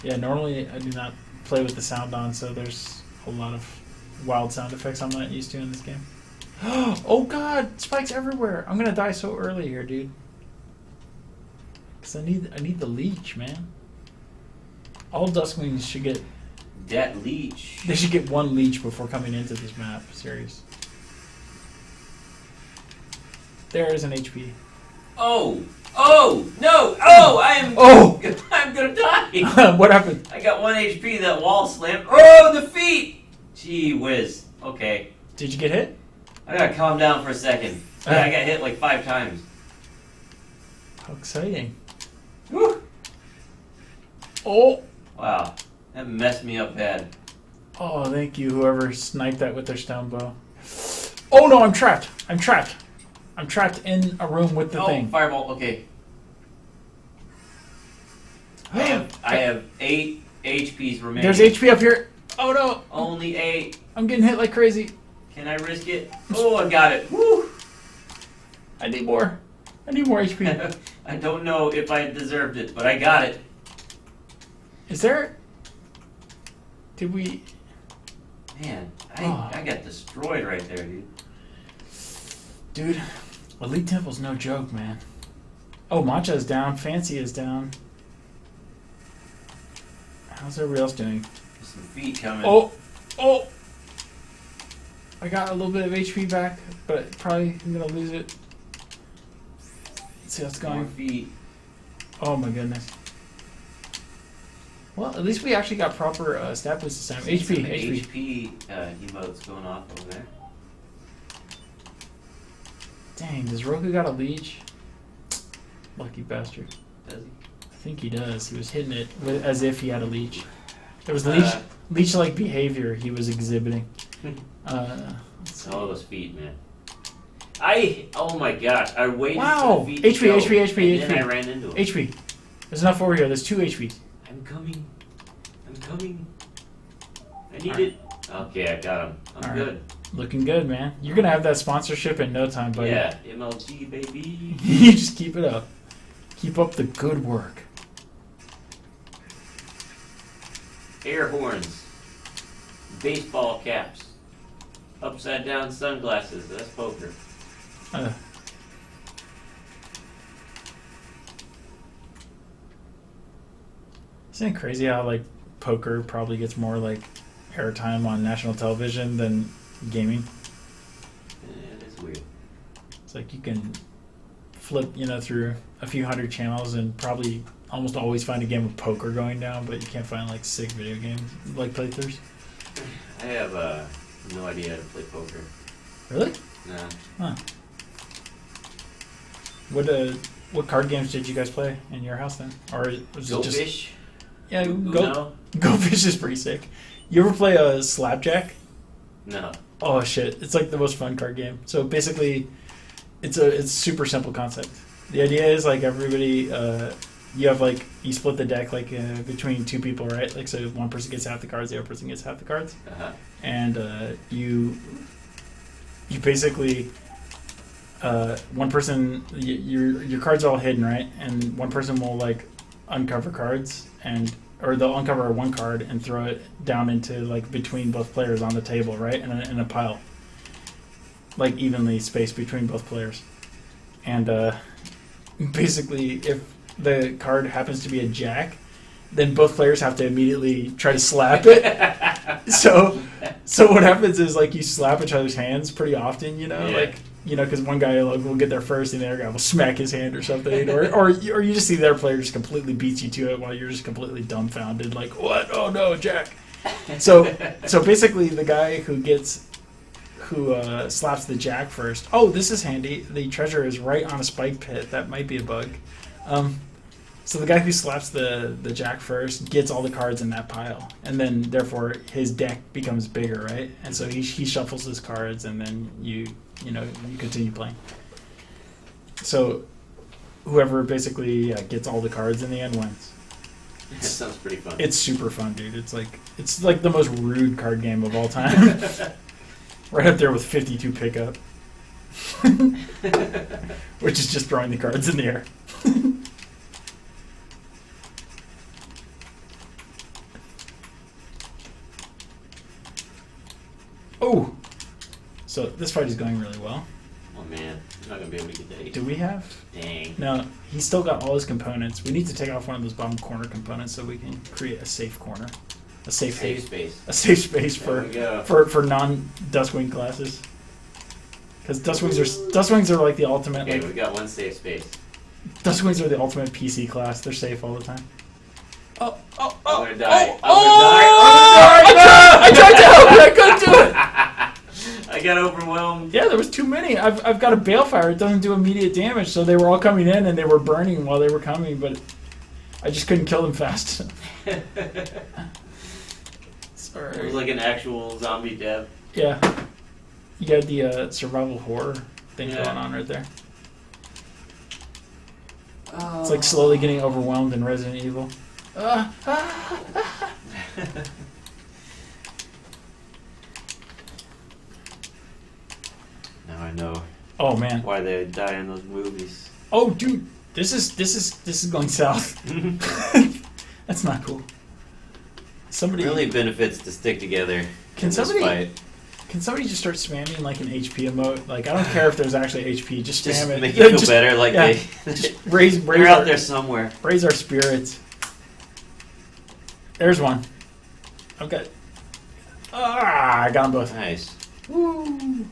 Yeah, normally I do not play with the sound on, so there's a lot of wild sound effects I'm not used to in this game. Oh god, spikes everywhere. I'm gonna die so early here, dude. Cause I need the leech, man. All Duskwings should get. That leech. They should get one leech before coming into this map. Serious. There is an HP. Oh! Oh! No! Oh! I'm gonna die! What happened? I got 1 HP, that wall slammed. Oh, the feet! Gee whiz. Okay. Did you get hit? I gotta calm down for a second. I got hit like 5 times. How exciting. Whew. Oh! Wow. That messed me up bad. Oh, thank you, whoever sniped that with their stone bow. Oh no, I'm trapped! I'm trapped! I'm trapped in a room with the thing. Fireball, okay. I have 8 HPs remaining. There's HP up here. Oh no! Only 8. I'm getting hit like crazy. Can I risk it? Oh, I got it. Woo! I need more. I need more HP. I don't know if I deserved it, but I got it. Is there... Did we... Man, I got destroyed right there, dude. Dude, Elite Temple's no joke, man. Oh, Matcha's down. Fancy is down. How's everybody else doing? There's some feet coming. Oh! Oh! I got a little bit of HP back, but probably I'm going to lose it. Let's see how it's More going. feet. Oh my goodness. Well, at least we actually got proper stat boost this time. HP. HP emotes going off over there. Dang, does Roku got a leech? Lucky bastard. Does he? I think he does. He was hitting it as if he had a leech. There was leech-like behavior he was exhibiting. All those feet, man. Oh my gosh, I waited wow. for the feet to go, HP. and then I ran into him. HP. There's enough over here. There's 2 HP. I'm coming. I need it. Okay, I got him. I'm good. Looking good, man. You're going to have that sponsorship in no time, buddy. Yeah, MLG, baby. You just keep it up. Keep up the good work. Air horns. Baseball caps. Upside down sunglasses. That's poker. Isn't it crazy how like poker probably gets more like airtime on national television than gaming? Yeah, it's weird. It's like you can flip, through a few hundred channels and probably almost always find a game of poker going down, but you can't find like sick video games like playthroughs. I have no idea how to play poker. Really? No. Huh. What card games did you guys play in your house then? Or was it Go just fish. Yeah, Uno? Go Fish is pretty sick. You ever play a Slapjack? No. Oh shit! It's like the most fun card game. So basically, it's a super simple concept. The idea is like everybody, you have like you split the deck like between two people, right? Like so, one person gets half the cards, the other person gets half the cards, and you basically one person your cards are all hidden, right? And one person will like uncover cards or they'll uncover one card and throw it down into like between both players on the table, right? In a pile, like evenly spaced between both players. And basically, if the card happens to be a jack, then both players have to immediately try to slap it. so what happens is like you slap each other's hands pretty often, because one guy will get there first and the other guy will smack his hand or something, or you just see their player just completely beats you to it while you're just completely dumbfounded, like what? Oh no, jack! So basically, the guy who slaps the jack first. Oh, this is handy. The treasure is right on a spike pit. That might be a bug. So the guy who slaps the jack first gets all the cards in that pile, and then therefore his deck becomes bigger, right? And so he shuffles his cards, and then you continue playing. So whoever basically gets all the cards in the end wins. That sounds pretty fun. It's super fun, dude. It's like the most rude card game of all time. Right up there with 52 pickup. Which is just throwing the cards in the air. Oh! So this fight is going really well. Oh man, I'm not going to be able to get that. Do we have? Dang. No, he's still got all his components. We need to take off one of those bottom corner components so we can create a safe corner. A safe space. A safe space There we go. for non-Dustwing classes. Because Dustwings are like the ultimate. Okay, like, we got one safe space. Dustwings are the ultimate PC class. They're safe all the time. Oh! I'm gonna die. I tried to help you. I couldn't do it. I got overwhelmed. Yeah, there was too many. I've got a balefire. It doesn't do immediate damage, so they were all coming in and they were burning while they were coming, but I just couldn't kill them fast enough. Sorry. It was like an actual zombie death. Yeah. You got the survival horror thing going on right there. It's like slowly getting overwhelmed in Resident Evil. Now I know. Oh man. Why they die in those movies. Oh dude, this is going south. That's not cool. Somebody really benefits to stick together. Can somebody just start spamming like an HP emote? Like I don't care if there's actually HP, just spam it. Make it feel better. Like just raise they're out there somewhere. Raise our spirits. There's one. I got them both. Nice. Woo!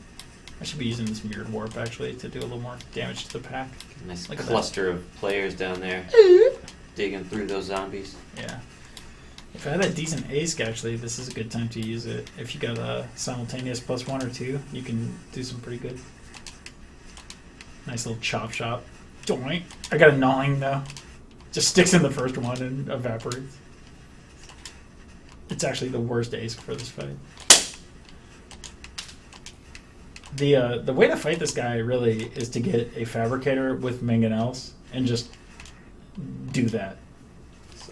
I should be using this mirrored warp actually to do a little more damage to the pack. Nice cluster of players down there digging through those zombies. Yeah. If I had a decent ace, actually, this is a good time to use it. If you got a simultaneous +1 or 2, you can do some pretty good. Nice little chop shop. Doink. I got a gnawing though. Just sticks in the first one and evaporates. It's actually the worst ace for this fight. The way to fight this guy really is to get a fabricator with mangonels and just do that.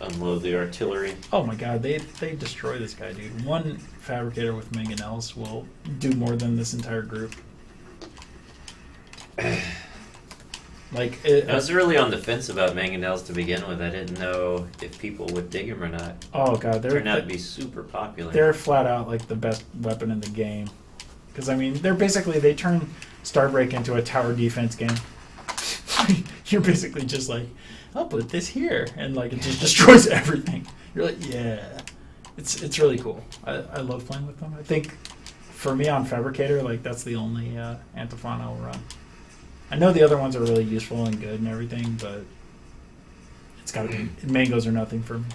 Unload the artillery. Oh my god, they destroy this guy, dude. One fabricator with mangonels will do more than this entire group. Like I was really on the fence about mangonels to begin with. I didn't know if people would dig them or not. Oh god, They turned out to be super popular. They're flat out like the best weapon in the game. Because I mean, they turn Starbreak into a tower defense game. You're basically just like, I'll put this here, and like it just destroys everything. You're like, yeah, it's really cool. I love playing with them. I think for me on Fabricator, like that's the only antiphon I'll run. I know the other ones are really useful and good and everything, but it's gotta be mangoes or nothing for me.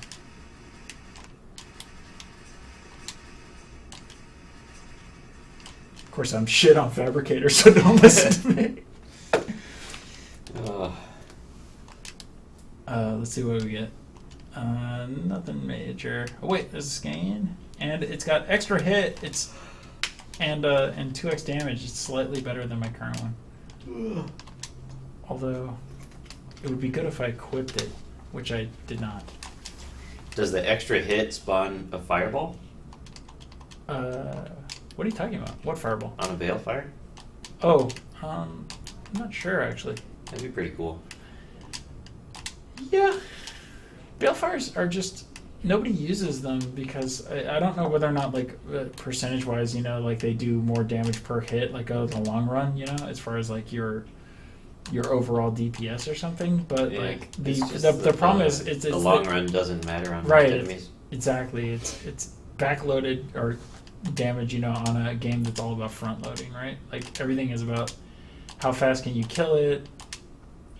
Of course, I'm shit on Fabricator, so don't listen to me. Let's see what we get. nothing major. Oh wait, there's a scan, and it's got extra hit. And 2x damage. It's slightly better than my current one. Although it would be good if I equipped it, which I did not. Does the extra hit spawn a fireball? What are you talking about? What fireball? On a balefire? Oh, I'm not sure actually. That'd be pretty cool. Yeah, balefires are just nobody uses them because I don't know whether or not like percentage wise, like they do more damage per hit, like in the long run, as far as like your overall DPS or something. But Yeah, like it's the problem is it's the long run doesn't matter on right. enemies. Exactly, it's backloaded or damage, on a game that's all about front loading, right? Like everything is about how fast can you kill it.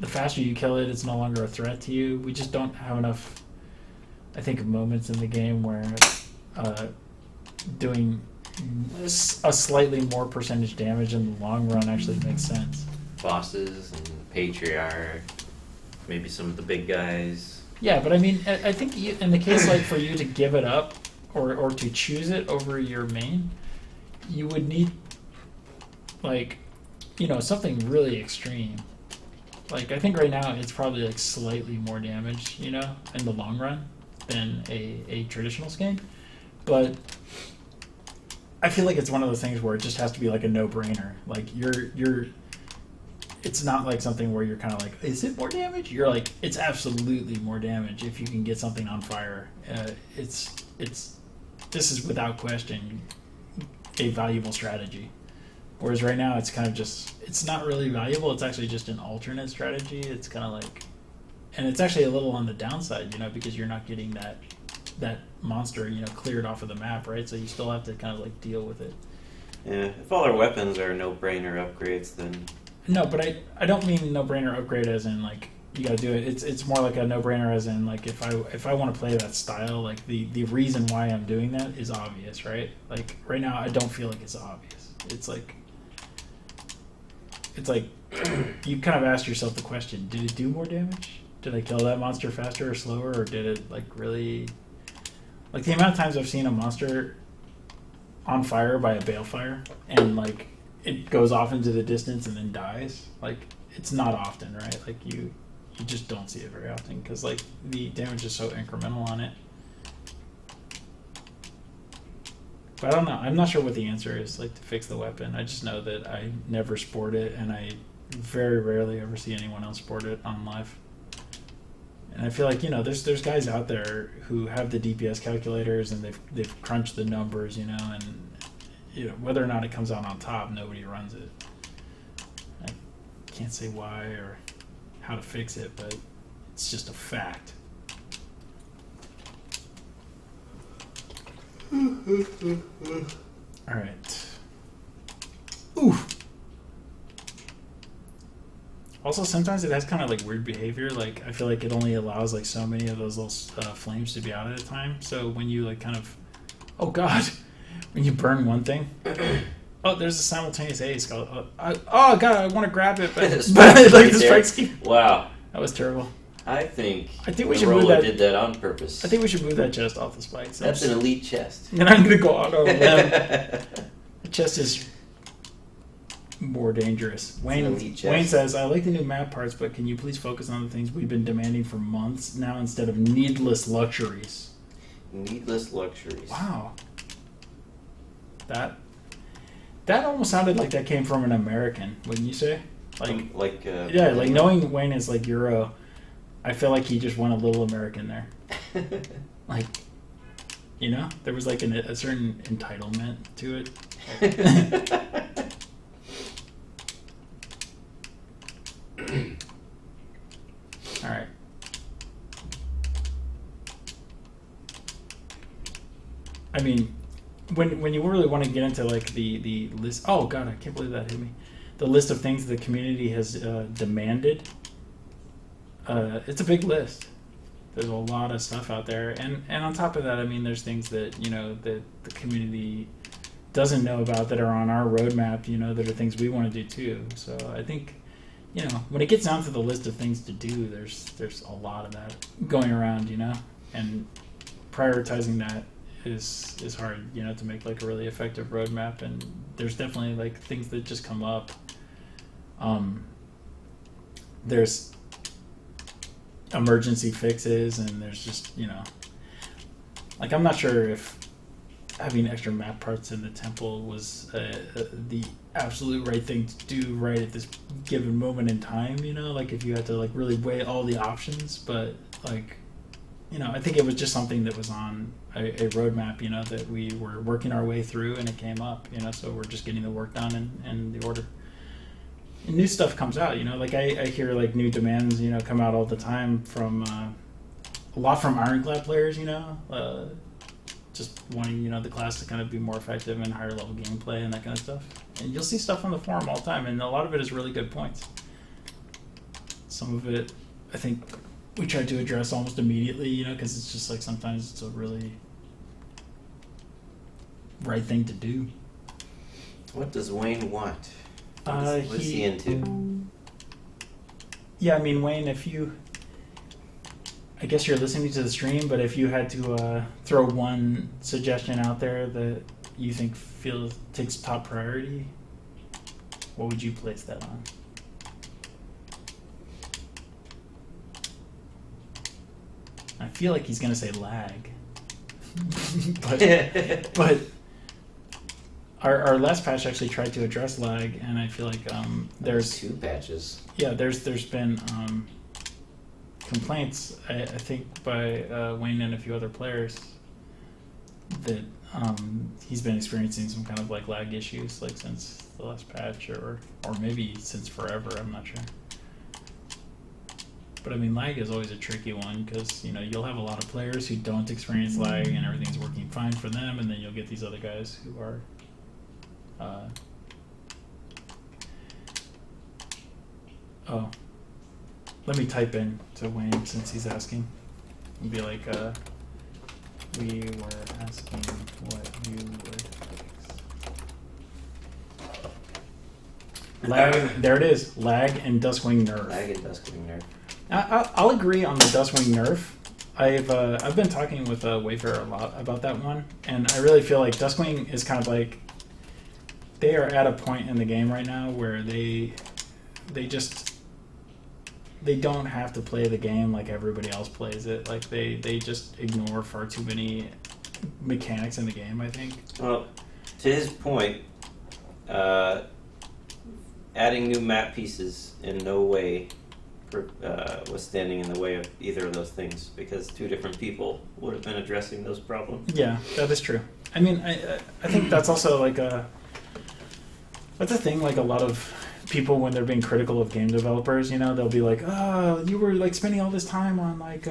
The faster you kill it, it's no longer a threat to you. We just don't have enough, I think, moments in the game where doing a slightly more percentage damage in the long run actually makes sense. Bosses and Patriarch, maybe some of the big guys. Yeah, but I mean, I think in the case like for you to give it up or to choose it over your main, you would need like, something really extreme. Like I think right now it's probably like slightly more damage, in the long run than a traditional skin. But I feel like it's one of those things where it just has to be like a no-brainer. Like you're it's not like something where you're kind of like, is it more damage? You're like, it's absolutely more damage if you can get something on fire. This is without question a valuable strategy. Whereas right now it's kind of just, it's not really valuable. It's actually just an alternate strategy. It's kind of like, and it's actually a little on the downside, because you're not getting that monster, cleared off of the map, right? So you still have to kind of like deal with it. Yeah, if all our weapons are no-brainer upgrades, then... No, but I don't mean no-brainer upgrade as in like you gotta do it. It's more like a no-brainer as in like if I want to play that style, like the reason why I'm doing that is obvious, right? Like right now I don't feel like it's obvious. It's like you kind of asked yourself the question: did it do more damage? Did I kill that monster faster or slower, or did it like really? Like the amount of times I've seen a monster on fire by a balefire and like it goes off into the distance and then dies. Like it's not often, right? Like you just don't see it very often because like the damage is so incremental on it. But I don't know. I'm not sure what the answer is like to fix the weapon. I just know that I never sport it, and I very rarely ever see anyone else sport it on live. And I feel like there's guys out there who have the DPS calculators and they've crunched the numbers, and whether or not it comes out on top, nobody runs it. I can't say why or how to fix it, but it's just a fact. All right. Ooh. Also, sometimes it has kind of like weird behavior. Like I feel like it only allows like so many of those little flames to be out at a time. So when you like kind of, oh god, when you burn one thing, oh there's a simultaneous ace. Oh god, I want to grab it, but like the strike scheme. Wow, that was terrible. I think we should move that. Did that on purpose. I think we should move that chest off the spikes. That's an elite chest. And I'm gonna go out on a limb. The chest is more dangerous. Wayne says, I like the new map parts, but can you please focus on the things we've been demanding for months now instead of needless luxuries? Needless luxuries. Wow. That almost sounded like that came from an American, wouldn't you say? Like knowing Wayne is like Euro, I feel like he just went a little American there. Like, there was like a certain entitlement to it. All right. I mean, when you really want to get into like the list, oh god, I can't believe that hit me. The list of things the community has demanded. It's a big list. There's a lot of stuff out there, and on top of that, I mean, there's things that that the community doesn't know about that are on our roadmap. That are things we want to do too. So I think. When it gets down to the list of things to do, there's a lot of that going around, and prioritizing that is hard, you know, to make like a really effective roadmap. And there's definitely like things that just come up. There's emergency fixes, and there's just, you know, like I'm not sure if having extra map parts in the temple was the absolute right thing to do right at this given moment in time, you know, like if you had to like really weigh all the options. But like, you know, I think it was just something that was on a roadmap, you know, that we were working our way through, and it came up, you know, so we're just getting the work done in the order. And new stuff comes out, you know, like I hear like new demands, you know, come out all the time from a lot from Ironclad players, you know, just wanting, you know, the class to kind of be more effective and higher level gameplay and that kind of stuff. And you'll see stuff on the forum all the time, and a lot of it is really good points. Some of it, I think, we tried to address almost immediately, you know, because it's just like sometimes it's a really right thing to do. What does Wayne want? What's he into? Yeah, I mean, Wayne, if you, I guess you're listening to the stream, but if you had to throw one suggestion out there that you think takes top priority, what would you place that on? I feel like he's going to say lag. but our last patch actually tried to address lag, and I feel like there's 2 patches. Yeah, there's been complaints, I think, by Wayne and a few other players that he's been experiencing some kind of like lag issues, like since the last patch, or maybe since forever. I'm not sure. But I mean, lag is always a tricky one, because, you know, you'll have a lot of players who don't experience lag and everything's working fine for them, and then you'll get these other guys who are oh, let me type in to Wayne since he's asking, and be like, we were asking what you would fix. Lag, there it is. Lag and Duskwing nerf. Lag and Duskwing nerf. I'll agree on the Duskwing nerf. I've been talking with Wayfarer a lot about that one, and I really feel like Duskwing is kind of like, they are at a point in the game right now where they don't have to play the game like everybody else plays it. Like they just ignore far too many mechanics in the game, I think. Well, to his point, adding new map pieces in no way was standing in the way of either of those things, because 2 different people would have been addressing those problems. Yeah, that is true. I mean, I think that's also like that's a thing, like a lot of people, when they're being critical of game developers, you know, they'll be like, oh, you were like spending all this time on like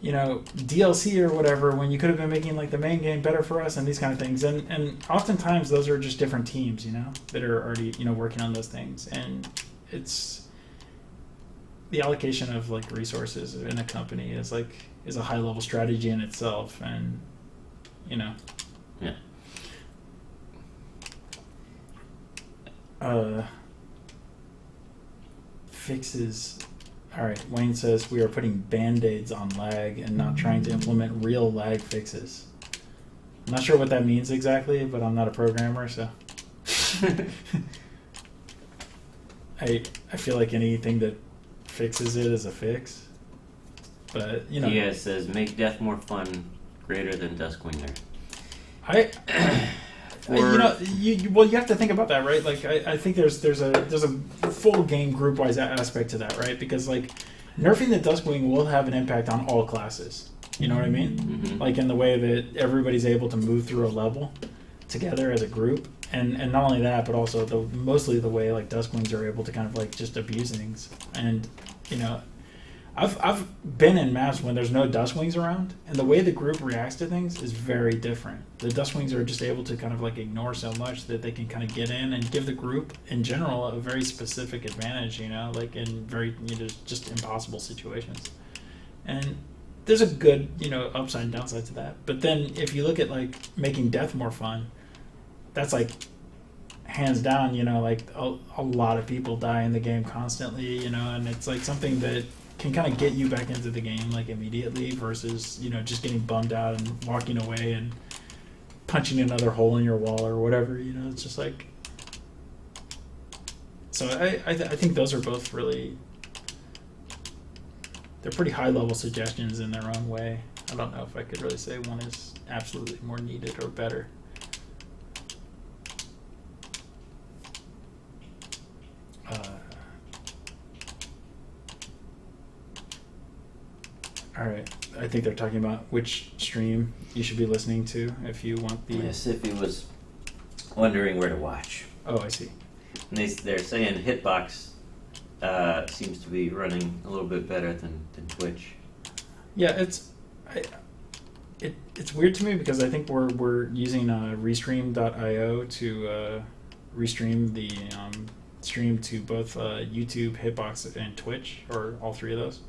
you know, DLC or whatever, when you could have been making like the main game better for us, and these kind of things. And oftentimes those are just different teams, you know, that are already, you know, working on those things. And it's the allocation of like resources in a company is a high level strategy in itself, and you know. Yeah. Fixes. Alright, Wayne says we are putting band-aids on lag and not trying to implement real lag fixes. I'm not sure what that means exactly, but I'm not a programmer, so I feel like anything that fixes it is a fix. But you know, Yeah, it says make death more fun, greater than Duskwing I you know, you have to think about that, right? Like, I think there's a full game group wise aspect to that, right? Because like nerfing the Duskwing will have an impact on all classes. You know what I mean? Mm-hmm. Like in the way that everybody's able to move through a level together as a group, and not only that, but also mostly the way like Duskwings are able to kind of like just abuse things. And you know, I've been in maps when there's no Duskwings around, and the way the group reacts to things is very different. The Duskwings are just able to kind of like ignore so much that they can kind of get in and give the group in general a very specific advantage, you know, like in very, you know, just impossible situations. And there's a good, you know, upside and downside to that. But then if you look at like making death more fun, that's like hands down, you know, like a lot of people die in the game constantly, you know, and it's like something that can kind of get you back into the game like immediately versus just getting bummed out and walking away and punching another hole in your wall or whatever. It's just like. So I think those are both really. They're pretty high level suggestions in their own way. I don't know if I could really say one is absolutely more needed or better. All right. I think they're talking about which stream you should be listening to if you want the. Yes, if he was wondering where to watch. Oh, I see. And they're saying Hitbox seems to be running a little bit better than Twitch. Yeah, it's weird to me because I think we're using Restream.io to restream the stream to both YouTube, Hitbox, and Twitch, or all three of those.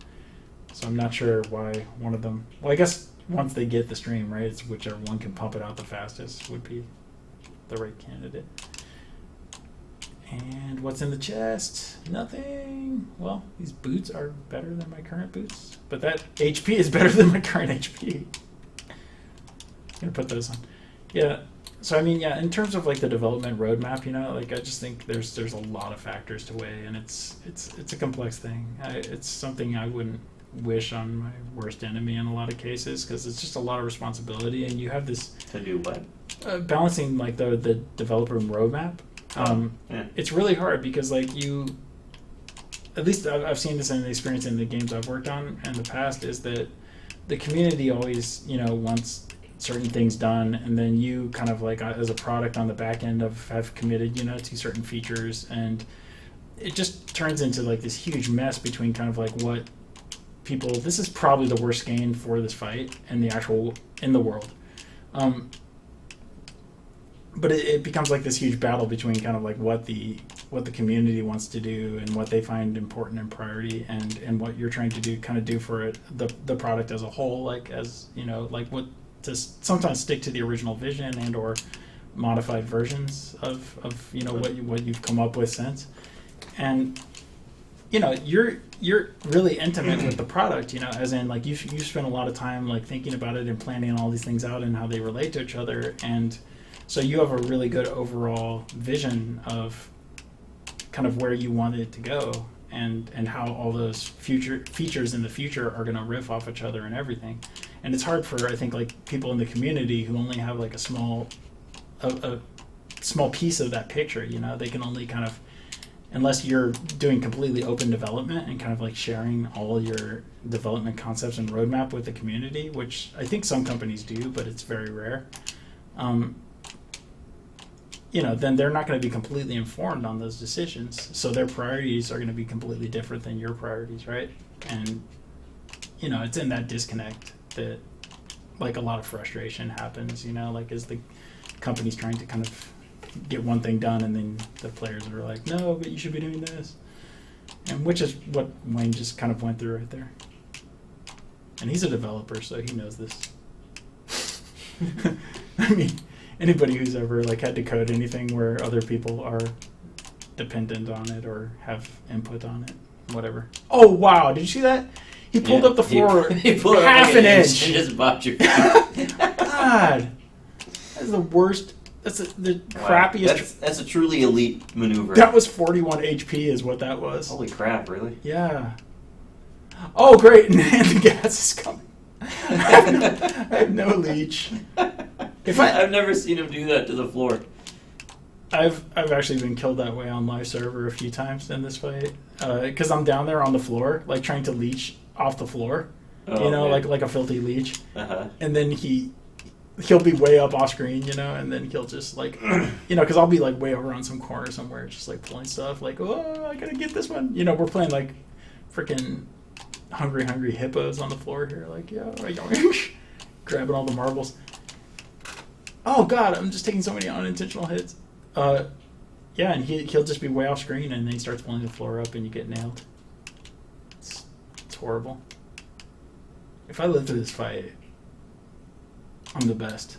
So I'm not sure why one of them. Well, I guess once they get the stream, right, it's whichever one can pump it out the fastest would be the right candidate. And what's in the chest? Nothing. Well, these boots are better than my current boots, but that HP is better than my current HP. I'm gonna put those on. Yeah. So I mean, yeah, in terms of like the development roadmap, like I just think there's a lot of factors to weigh, and it's a complex thing. It's something I wouldn't wish on my worst enemy in a lot of cases because it's just a lot of responsibility, and you have this To do what? balancing like the developer roadmap. Yeah. It's really hard because like at least I've seen this in the experience in the games I've worked on in the past, is that the community always wants certain things done, and then you kind of like as a product on the back end have committed to certain features, and it just turns into like this huge mess between kind of like what people. This is probably the worst game for this fight in the world. But it becomes like this huge battle between kind of like what the community wants to do and what they find important and priority, and what you're trying to do for it, the product as a whole, like as like what to sometimes stick to the original vision and or modified versions of what you've come up with since, and you're really intimate with the product, as in like you spend a lot of time like thinking about it and planning all these things out and how they relate to each other, and so you have a really good overall vision of kind of where you want it to go and how all those future features in the future are going to riff off each other and everything. And it's hard for, I think, like people in the community who only have like a small piece of that picture. They can only kind of, unless you're doing completely open development and kind of like sharing all your development concepts and roadmap with the community, which I think some companies do, but it's very rare. Then they're not going to be completely informed on those decisions. So their priorities are going to be completely different than your priorities, right? And, it's in that disconnect that, like, a lot of frustration happens, like as the company's trying to kind of get one thing done, and then the players are like, no, but you should be doing this. And which is what Wayne just kind of went through right there. And he's a developer, so he knows this. I mean, anybody who's ever like had to code anything where other people are dependent on it or have input on it, whatever. Oh wow! Did you see that? He pulled up the floor he pulled half up an inch. and just bopped your God, that's the worst. That's the crappiest. That's a truly elite maneuver. That was 41 HP, is what that was. Holy crap! Really? Yeah. Oh great! And the gas is coming. I have no leech. I've never seen him do that to the floor. I've actually been killed that way on live server a few times in this fight, because I'm down there on the floor, like trying to leech off the floor, like a filthy leech, and then he'll be way up off screen, and then he'll just like, because I'll be like way over on some corner somewhere, just like pulling stuff, like, oh, I gotta get this one. We're playing like freaking hungry hippos on the floor here, like grabbing all the marbles. Oh God, I'm just taking so many unintentional hits. Yeah, and he'll just be way off screen, and then he starts pulling the floor up, and you get nailed. It's horrible. If I live through this fight, I'm the best.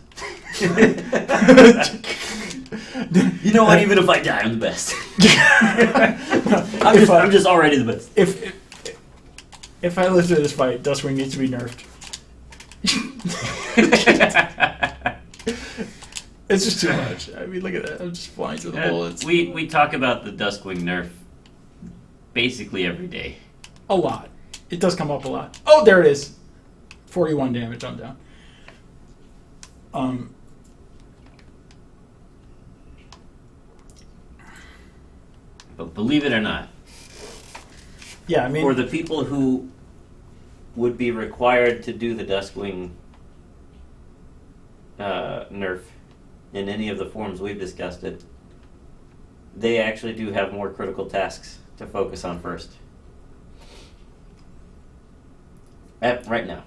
You know what? Even if I die, I'm the best. I'm just already the best. If I live through this fight, Dustwing needs to be nerfed. It's just too much. I mean, look at that. I'm just flying through the bullets. We talk about the Duskwing nerf basically every day. A lot. It does come up a lot. Oh, there it is. 41 damage. I'm down. But believe it or not, Yeah, I mean, for the people who would be required to do the Duskwing nerf in any of the forms we've discussed it, they actually do have more critical tasks to focus on first. Right now.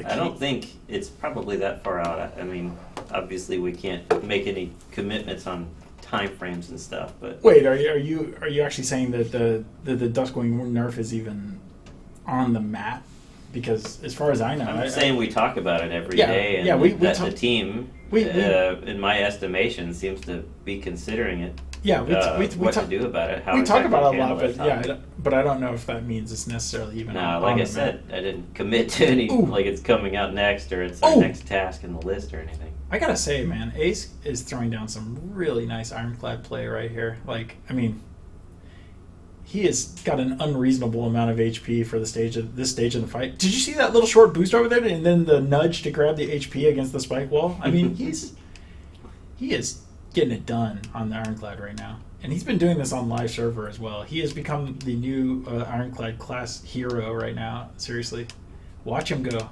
I don't think it's probably that far out. I mean, obviously we can't make any commitments on time frames and stuff, but wait, are you actually saying that the Duskwing nerf is even on the map? Because as far as I know, I'm saying we talk about it every Yeah, day, and yeah, we that talk- the team, we- in my estimation, seems to be considering it. Yeah, we what talk, to do about it? How we talk exactly about it a to lot, handle but it, yeah, but I don't know if that means it's necessarily even. No, on like the I said, I didn't commit to any. Ooh. Like it's coming out next, or it's our Ooh. next task in the list, or anything. I gotta say, man, Ace is throwing down some really nice ironclad play right here. Like, I mean, he has got an unreasonable amount of HP for this stage of the fight. Did you see that little short boost over there, and then the nudge to grab the HP against the spike wall? I mean, he is getting it done on the ironclad right now, and he's been doing this on live server as well. He has become the new ironclad class hero right now. Seriously, watch him go.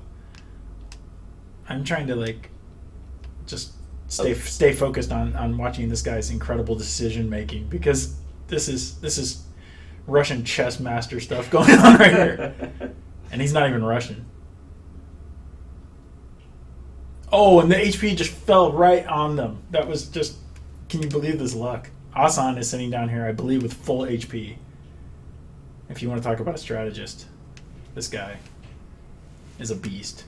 I'm trying to just stay focused on watching this guy's incredible decision making, because this is Russian chess master stuff going on right here, and he's not even Russian. Oh, and the HP just fell right on them. That was just, can you believe this luck? Asan is sitting down here, I believe, with full HP. If you want to talk about a strategist, this guy is a beast.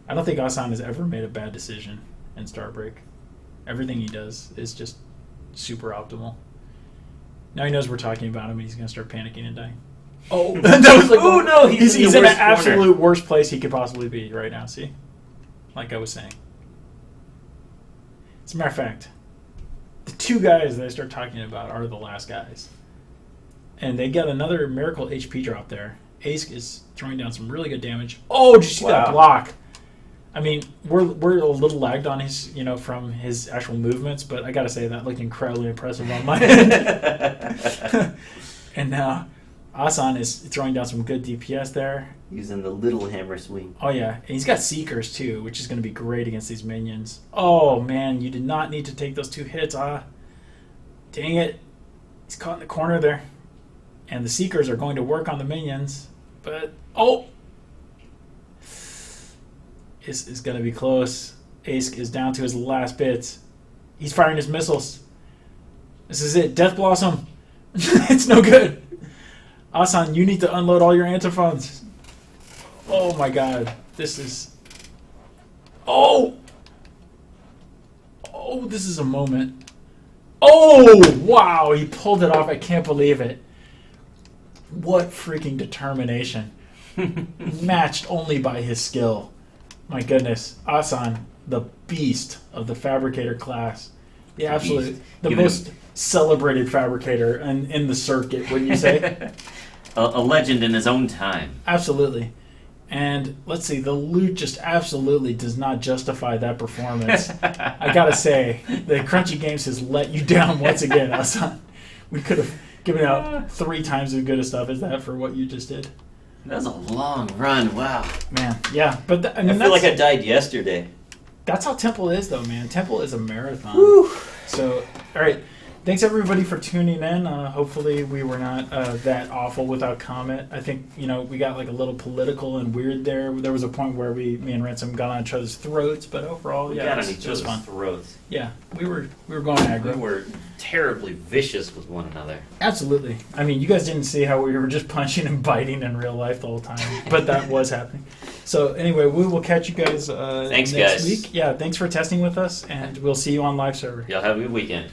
I don't think Asan has ever made a bad decision in Starbreak. Everything he does is just super optimal. Now he knows we're talking about him, and he's going to start panicking and dying. Oh, that was like, oh no, he's in in the an worst corner. absolute worst place he could possibly be right now. See, like I was saying. As a matter of fact, the two guys that I start talking about are the last guys, and they get another miracle HP drop there. Ace is throwing down some really good damage. Oh, did you see that block? I mean, we're a little lagged on his, from his actual movements, but I gotta say that looked incredibly impressive on my end. And now Asan is throwing down some good DPS there. Using the little hammer swing. Oh yeah, and he's got Seekers too, which is going to be great against these minions. Oh man, you did not need to take those 2 hits. Dang it. He's caught in the corner there. And the Seekers are going to work on the minions, but This is going to be close. Ace is down to his last bits. He's firing his missiles. This is it. Death Blossom. It's no good. Asan, you need to unload all your antiphons. Oh my god. This is... Oh, this is a moment. Oh, wow. He pulled it off. I can't believe it. What freaking determination. Matched only by his skill. My goodness, Asan, the beast of the fabricator class, the most celebrated fabricator in the circuit, wouldn't you say? a legend in his own time. Absolutely. And let's see, the loot just absolutely does not justify that performance. I gotta say, the Crunchy Games has let you down once again, Asan. We could have given out 3 times as good a stuff as that for what you just did. That was a long run. Wow. Man, yeah, but I feel like I died yesterday. That's how Temple is, though, man. Temple is a marathon. Whew. So, all right. Thanks, everybody, for tuning in. Hopefully we were not that awful without comment. I think, we got a little political and weird there. There was a point where me and Ransom got on each other's throats, but overall, We yeah, got it on was each other's fun. throats. Yeah, we were going aggro. We were terribly vicious with one another. Absolutely. I mean, you guys didn't see how we were just punching and biting in real life the whole time, but that was happening. So anyway, we will catch you guys Thanks, next guys. week. Yeah, thanks for testing with us, and we'll see you on live server. Y'all have a good weekend.